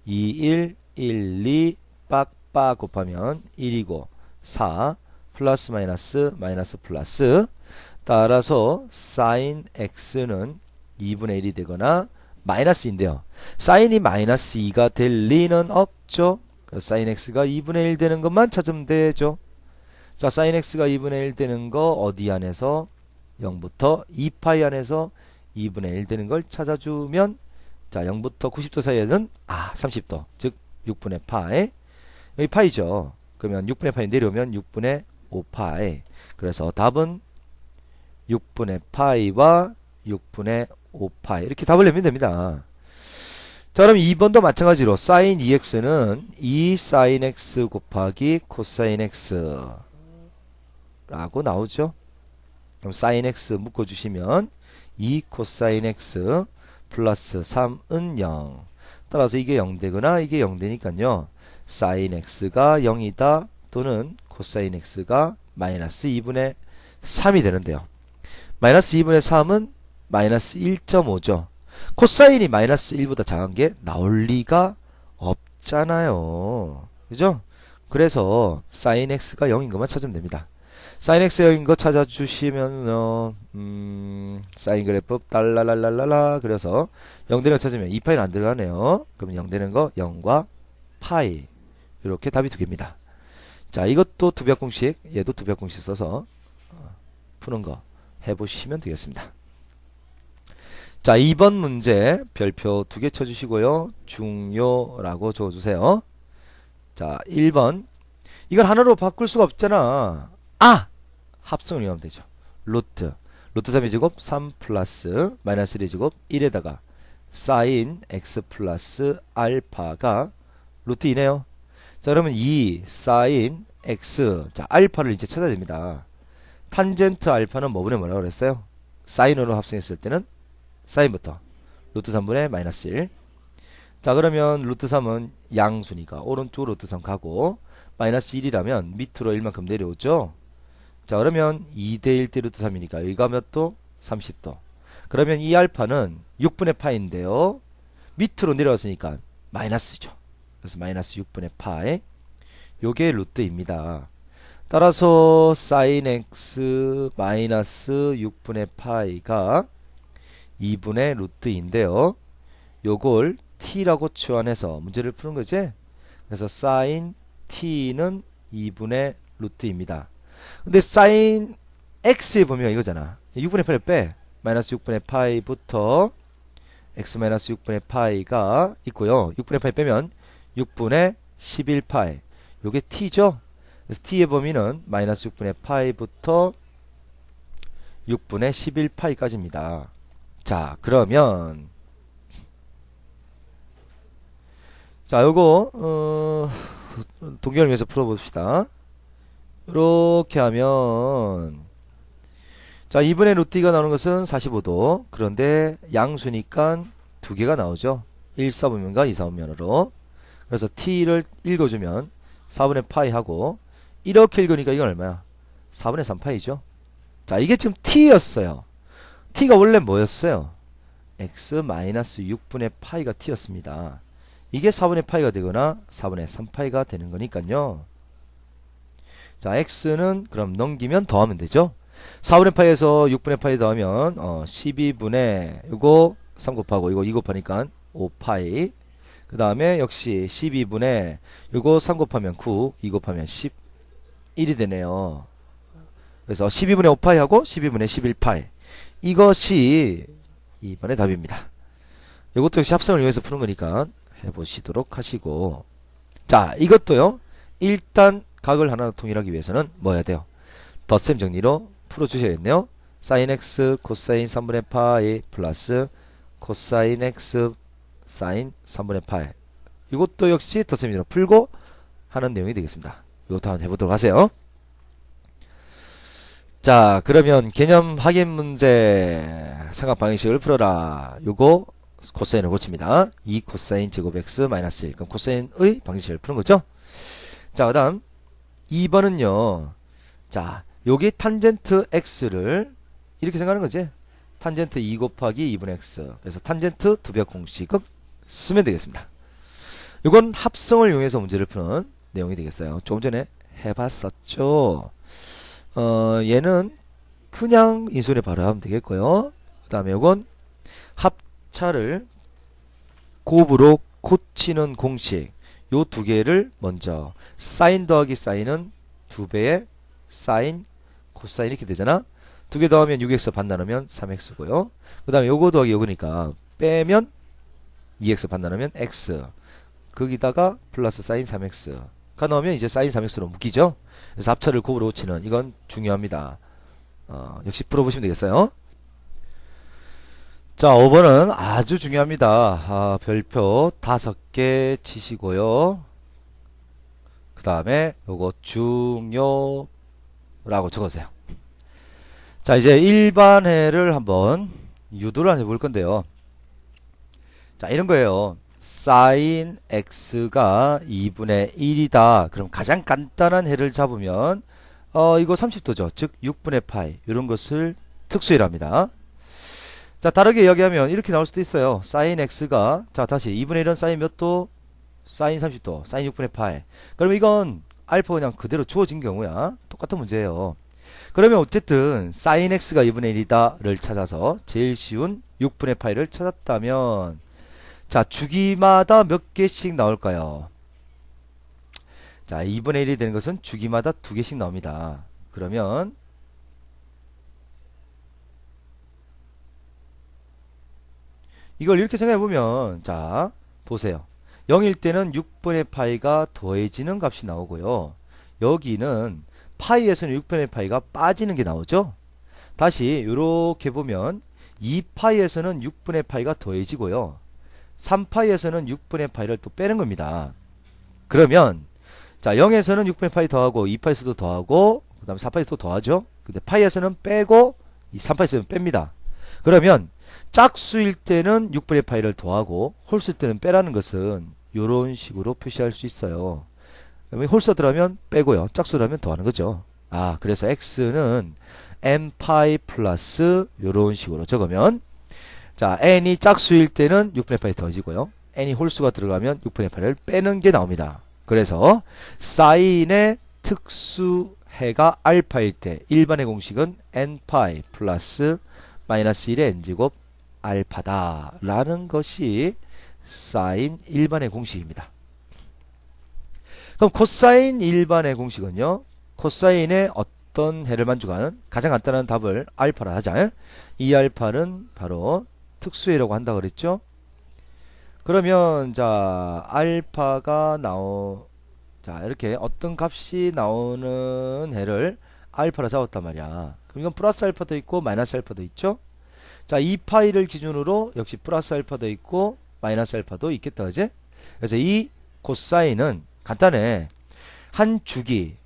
2, 1, 1, 2 빡빡 곱하면 1이고 4 플러스 마이너스 마이너스 플러스, 따라서 사인 x는 2분의 1이 되거나 마이너스인데요. 사인이 마이너스 2가 될 리는 없죠. 사인 x가 2분의 1 되는 것만 찾으면 되죠. 자, 사인 x가 2분의 1 되는 거 어디 안에서? 0부터 2파이 안에서 2분의 1 되는 걸 찾아주면, 자, 0부터 90도 사이에는 30도, 즉 6분의 파이. 여기 파이죠. 그러면 6분의 파이 내려오면 6분의 5파이. 그래서 답은 6분의 파이와 6분의 5파이 이렇게 답을 내면 됩니다. 자, 그럼 2번도 마찬가지로 사인 2x는 2 사인 x 곱하기 코사인 x 라고 나오죠. 그럼 사인 x 묶어주시면 2 코사인 x 플러스 3은 0. 따라서 이게 0 되거나 이게 0 되니까요, 사인 x가 0이다 또는 코사인 x가 마이너스 2분의 3이 되는데요. 마이너스 2분의 3은 마이너스 1.5죠. 코사인이 마이너스 1보다 작은 게 나올 리가 없잖아요. 그죠? 그래서 사인 x가 0인 것만 찾으면 됩니다. 사인 x여인 거 찾아주시면 사인 그래프 달랄랄랄라 그래서 0 되는 거 찾으면 2파이는 안 들어가네요. 그럼 0 되는 거 0과 파이 이렇게 답이 두 개입니다. 자, 이것도 두배합 공식, 얘도 두배합 공식 써서 푸는 거 해보시면 되겠습니다. 자, 2번 문제 별표 두 개 쳐주시고요. 중요라고 적어주세요. 자, 1번 이걸 하나로 바꿀 수가 없잖아. 합성을 이용하면 되죠. 루트 3의 제곱 3 플러스 마이너스 1의 제곱 1에다가 사인 x 플러스 알파가 루트 2네요. 자, 그러면 2 사인 x, 자, 알파를 이제 찾아야 됩니다. 탄젠트 알파는 뭐분의 뭐라고 그랬어요? 사인으로 합성했을 때는 사인부터 루트 3분의 마이너스 1. 자, 그러면 루트 3은 양수니까 오른쪽으로 루트 3 가고 마이너스 1이라면 밑으로 1만큼 내려오죠. 자, 그러면 2대 1대 루트 3이니까 여기가 몇 도? 30도. 그러면 이 알파는 6분의 파인데요. 밑으로 내려왔으니까 마이너스죠. 그래서 마이너스 6분의 파이. 요게 루트입니다. 따라서 사인 x 마이너스 6분의 파이가 2분의 루트인데요. 요걸 t라고 치환해서 문제를 푸는 거지. 그래서 사인 t는 2분의 루트입니다. 근데 사인 x의 범위가 이거잖아. 6분의 8을 빼. 마이너스 6분의 파이부터 x 마이너스 6분의 파이가 있고요. 6분의 파이 빼면 6분의 11파이. 요게 t죠. 그래서 t의 범위는 마이너스 6분의 파이부터 6분의 11파이까지입니다. 자, 그러면 자, 요거 동경을 위해서 풀어봅시다. 이렇게 하면 자, 2분의 루트 2가 나오는 것은 45도. 그런데 양수니까 두 개가 나오죠. 1, 4분면과 2, 4분면으로. 그래서 t를 읽어주면 4분의 파이 하고 이렇게 읽으니까 이건 얼마야? 4분의 3파이죠. 자, 이게 지금 t였어요. t가 원래 뭐였어요? x 마이너스 6분의 파이가 t였습니다. 이게 4분의 파이가 되거나 4분의 3파이가 되는 거니까요. 자, x는 그럼 넘기면 더하면 되죠. 4분의 파이에서 6분의 파이 더하면 12분의 이거 3 곱하고 이거 2 곱하니까 5파이. 그 다음에 역시 12분의 이거 3 곱하면 9, 2 곱하면 11이 되네요. 그래서 12분의 5파이 하고 12분의 11파이. 이것이 2번의 답입니다. 이것도 역시 합성을 이용해서 푸는 거니까 해보시도록 하시고. 자, 이것도요. 일단 각을 하나 통일하기 위해서는 뭐 해야 돼요? 덧셈 정리로 풀어주셔야겠네요. 사인 x 코사인 3분의 파이 플러스 코사인 x 사인 3분의 파이. 이것도 역시 덧셈 정리로 풀고 하는 내용이 되겠습니다. 이것도 한번 해보도록 하세요. 자, 그러면 개념 확인 문제 삼각 방정식을 풀어라. 요거 코사인을 고칩니다. 2 코사인 제곱 x 마이너스 1. 그럼 코사인의 방정식을 푸는 거죠. 자, 그 다음 2번은요. 자, 여기 탄젠트 x를 이렇게 생각하는 거지. 탄젠트 2 곱하기 2분의 x. 그래서 탄젠트 두배합 공식을 쓰면 되겠습니다. 이건 합성을 이용해서 문제를 푸는 내용이 되겠어요. 조금 전에 해봤었죠. 얘는 그냥 인수분해 바로 하면 되겠고요. 그 다음에 이건 합차를 곱으로 고치는 공식. 요 두 개를 먼저 사인 더하기 사인은 2배의 사인 코사인 이렇게 되잖아. 두 개 더하면 6x 반 나누면 3x고요. 그 다음에 요거 더하기 요거니까 빼면 2x 반 나누면 x. 거기다가 플러스 사인 3x가 나오면 이제 사인 3x로 묶이죠. 그래서 합차를 곱으로 고치는 이건 중요합니다. 역시 풀어보시면 되겠어요. 자, 5번은 아주 중요합니다. 별표 5개 치시고요. 그 다음에 요거 중요라고 적으세요. 자, 이제 일반해를 한번 유도를 해볼 건데요. 자, 이런 거예요. 사인 x가 2분의 1이다. 그럼 가장 간단한 해를 잡으면 이거 30도죠. 즉 6분의 파이 이런 것을 특수해랍니다. 자, 다르게 이야기하면 이렇게 나올 수도 있어요. 사인 x가 자, 다시 2분의 1은 사인 몇 도? 사인 30도. 사인 6분의 파이. 그러면 이건 알파 그냥 그대로 주어진 경우야. 똑같은 문제예요. 그러면 어쨌든 sin x가 2분의 1이다를 찾아서 제일 쉬운 6분의 파이를 찾았다면 자, 주기마다 몇 개씩 나올까요? 자, 2분의 1이 되는 것은 주기마다 2개씩 나옵니다. 그러면 이걸 이렇게 생각해보면 자, 보세요. 0일 때는 6분의 파이가 더해지는 값이 나오고요. 여기는 파이에서는 6분의 파이가 빠지는 게 나오죠. 다시 이렇게 보면 2파이에서는 6분의 파이가 더해지고요. 3파이에서는 6분의 파이를 또 빼는 겁니다. 그러면 자, 0에서는 6분의 파이 더하고 2파이에서도 더하고 그 다음에 4파이에서도 더하죠. 근데 파이에서는 빼고 이 3파이에서는 뺍니다. 그러면 짝수일 때는 6분의 파이를 더하고 홀수일 때는 빼라는 것은 이런 식으로 표시할 수 있어요. 홀수가 들어가면 빼고요. 짝수라면 더하는 거죠. 아, 그래서 x는 n파이 플러스 이런 식으로 적으면 자, n이 짝수일 때는 6분의 파이 더해지고요. n이 홀수가 들어가면 6분의 파이를 빼는 게 나옵니다. 그래서 사인의 특수해가 알파일 때 일반의 공식은 n파이 플러스 마이너스 1의 n제곱 알파다 라는 것이 사인 일반의 공식입니다. 그럼 코사인 일반의 공식은요, 코사인의 어떤 해를 만족하는 가장 간단한 답을 알파라 하자. 이 알파는 바로 특수해라고 한다 그랬죠. 그러면 자, 알파가 자, 이렇게 어떤 값이 나오는 해를 알파라 잡았단 말이야. 그럼 이건 플러스 알파도 있고 마이너스 알파도 있죠. 자, 2파이를 기준으로 역시 플러스 알파도 있고 마이너스 알파도 있겠다, 그지? 그래서 이 코사인은 간단해. 한 주기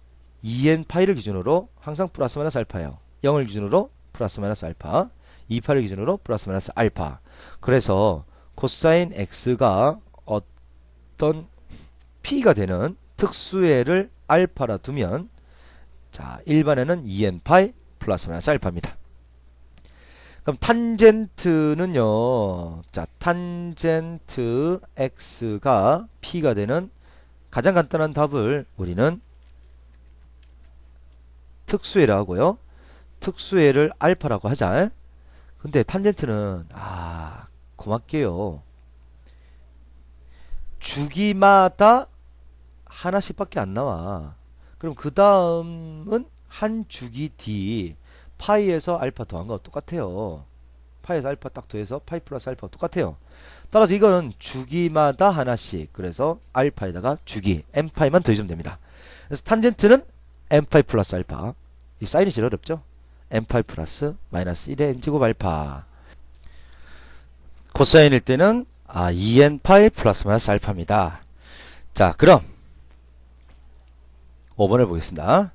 2n파이를 기준으로 항상 플러스 마이너스 알파예요. 0을 기준으로 플러스 마이너스 알파, 2파이를 기준으로 플러스 마이너스 알파. 그래서 코사인 x가 어떤 p가 되는 특수해를 알파라 두면 자, 일반에는 2n파이 플러스 마이너스 알파입니다. 그럼 탄젠트는요, 자, 탄젠트 x가 p가 되는 가장 간단한 답을 우리는 특수해라 하고요. 특수해를 알파라고 하자. 근데 탄젠트는 고맙게요, 주기마다 하나씩밖에 안 나와. 그럼 그 다음은 한 주기 뒤 파이에서 알파 더한 거 똑같아요. 파이에서 알파 딱 더해서 파이 플러스 알파 똑같아요. 따라서 이거는 주기마다 하나씩, 그래서 알파에다가 주기 n파이만 더해주면 됩니다. 그래서 탄젠트는 n파이 플러스 알파, 이 사인이 제일 어렵죠. n파이 플러스 마이너스 1의 n제곱 알파. 코사인일 때는 2n파이 플러스 마이너스 알파입니다. 자, 그럼 5번을 보겠습니다.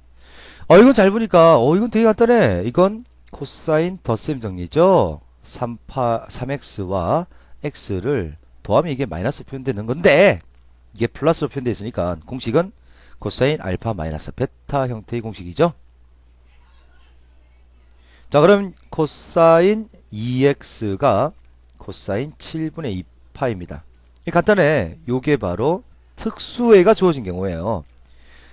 이건 잘 보니까 이건 되게 간단해. 이건 코사인 덧셈 정리죠. 3x와 x를 더하면 이게 마이너스 표현되는 건데 이게 플러스로 표현되어 있으니까 공식은 코사인 알파 마이너스 베타 형태의 공식이죠. 자, 그럼 코사인 2x가 코사인 7분의 2파입니다. 간단해. 요게 바로 특수해가 주어진 경우예요.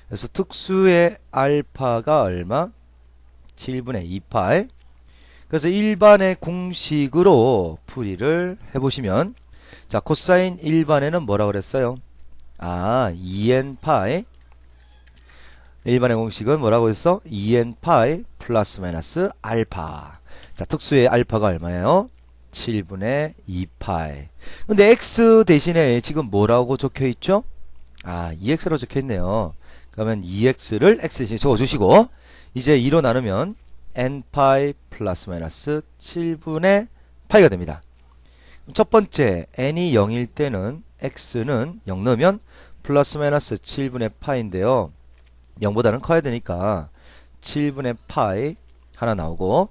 그래서 특수의 알파가 얼마? 7분의 2파이. 그래서 일반의 공식으로 풀이를 해보시면 자, 코사인 일반에는 뭐라 그랬어요? 2n파이. 일반의 공식은 뭐라고 했어? 2n파이 플러스 마이너스 알파. 자, 특수의 알파가 얼마예요? 7분의 2파이. 근데 x 대신에 지금 뭐라고 적혀있죠? 2x라고 적혀있네요. 그러면 2x를 x 대신에 적어주시고 이제 2로 나누면 n파이 플러스 마이너스 7분의 파이가 됩니다. 첫 번째 n이 0일 때는 x는 0 넣으면 플러스 마이너스 7분의 파이인데요. 0보다는 커야 되니까 7분의 파이 하나 나오고,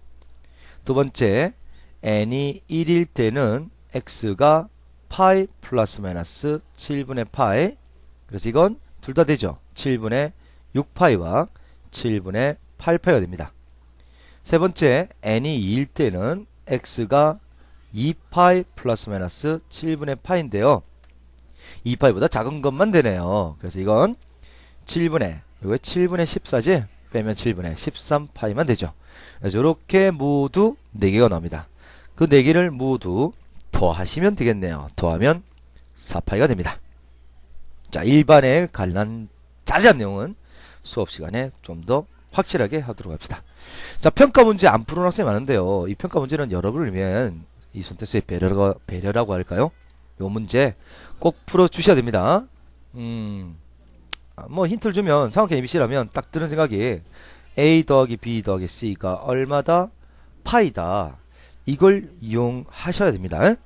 두 번째 n이 1일 때는 x가 파이 플러스 마이너스 7분의 파이. 그래서 이건 둘 다 되죠. 7분의 6파이와 7분의 8파이가 됩니다. 세 번째 n이 2일 때는 x가 2파이 플러스 마이너스 7분의 파이인데요. 2파이보다 작은 것만 되네요. 그래서 이건 7분의, 이거 7분의 14지? 빼면 7분의 13파이만 되죠. 그래서 이렇게 모두 4개가 나옵니다. 그 4개를 모두 더하시면 되겠네요. 더하면 4파이가 됩니다. 자, 일반에 관한 자세한 내용은 수업 시간에 좀 더 확실하게 하도록 합시다. 자, 평가 문제 안 푸는 학생이 많은데요. 이 평가 문제는 여러분을 위한 이 손태수의 배려라고 할까요? 요 문제 꼭 풀어 주셔야 됩니다. 뭐 힌트를 주면 삼각형 ABC라면 딱 드는 생각이 A 더하기 B 더하기 C가 얼마다? 파이다. 이걸 이용하셔야 됩니다.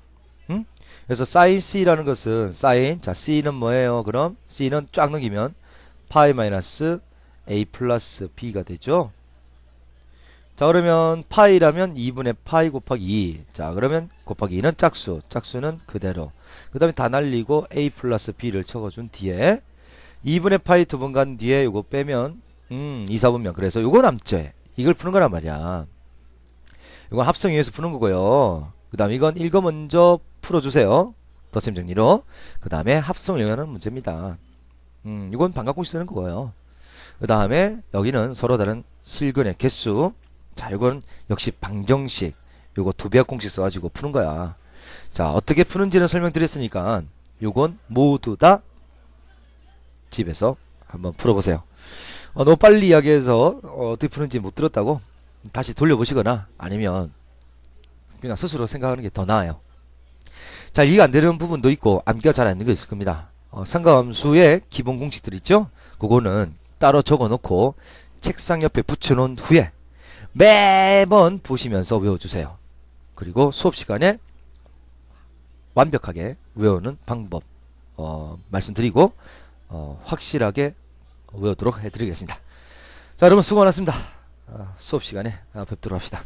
그래서 sin C라는 것은 sin, 자 C는 뭐예요? 그럼 C는 쫙 넘기면 파이 마이너스 A 플러스 B가 되죠. 자, 그러면 파이라면 2분의 파이 곱하기 2. 자, 그러면 곱하기 2는 짝수, 짝수는 그대로. 그 다음에 다 날리고 A 플러스 B를 적어준 뒤에 2분의 파이 두 번 간 뒤에 요거 빼면 2, 4분면 그래서 요거 남죠. 이걸 푸는 거란 말이야. 이건 합성 이용해서 푸는 거고요. 그 다음에 이건 읽어 먼저 풀어주세요. 덧셈 정리로. 그 다음에 합성을 이용하는 문제입니다. 이건 반갑공식 쓰는 거고요. 그 다음에 여기는 서로 다른 실근의 개수. 자, 요건 역시 방정식. 요거 두배합 공식 써가지고 푸는 거야. 자, 어떻게 푸는지는 설명드렸으니까 요건 모두 다 집에서 한번 풀어보세요. 너무 빨리 이야기해서 어떻게 푸는지 못 들었다고 다시 돌려보시거나 아니면 그냥 스스로 생각하는 게 더 나아요. 자, 이해가 안 되는 부분도 있고 암기가 잘 안 되는 거 있을 겁니다. 삼각함수의 기본 공식들 있죠? 그거는 따로 적어놓고 책상 옆에 붙여놓은 후에 매번 보시면서 외워주세요. 그리고 수업 시간에 완벽하게 외우는 방법 말씀드리고 확실하게 외우도록 해드리겠습니다. 자, 여러분 수고 많았습니다. 수업 시간에 뵙도록 합시다.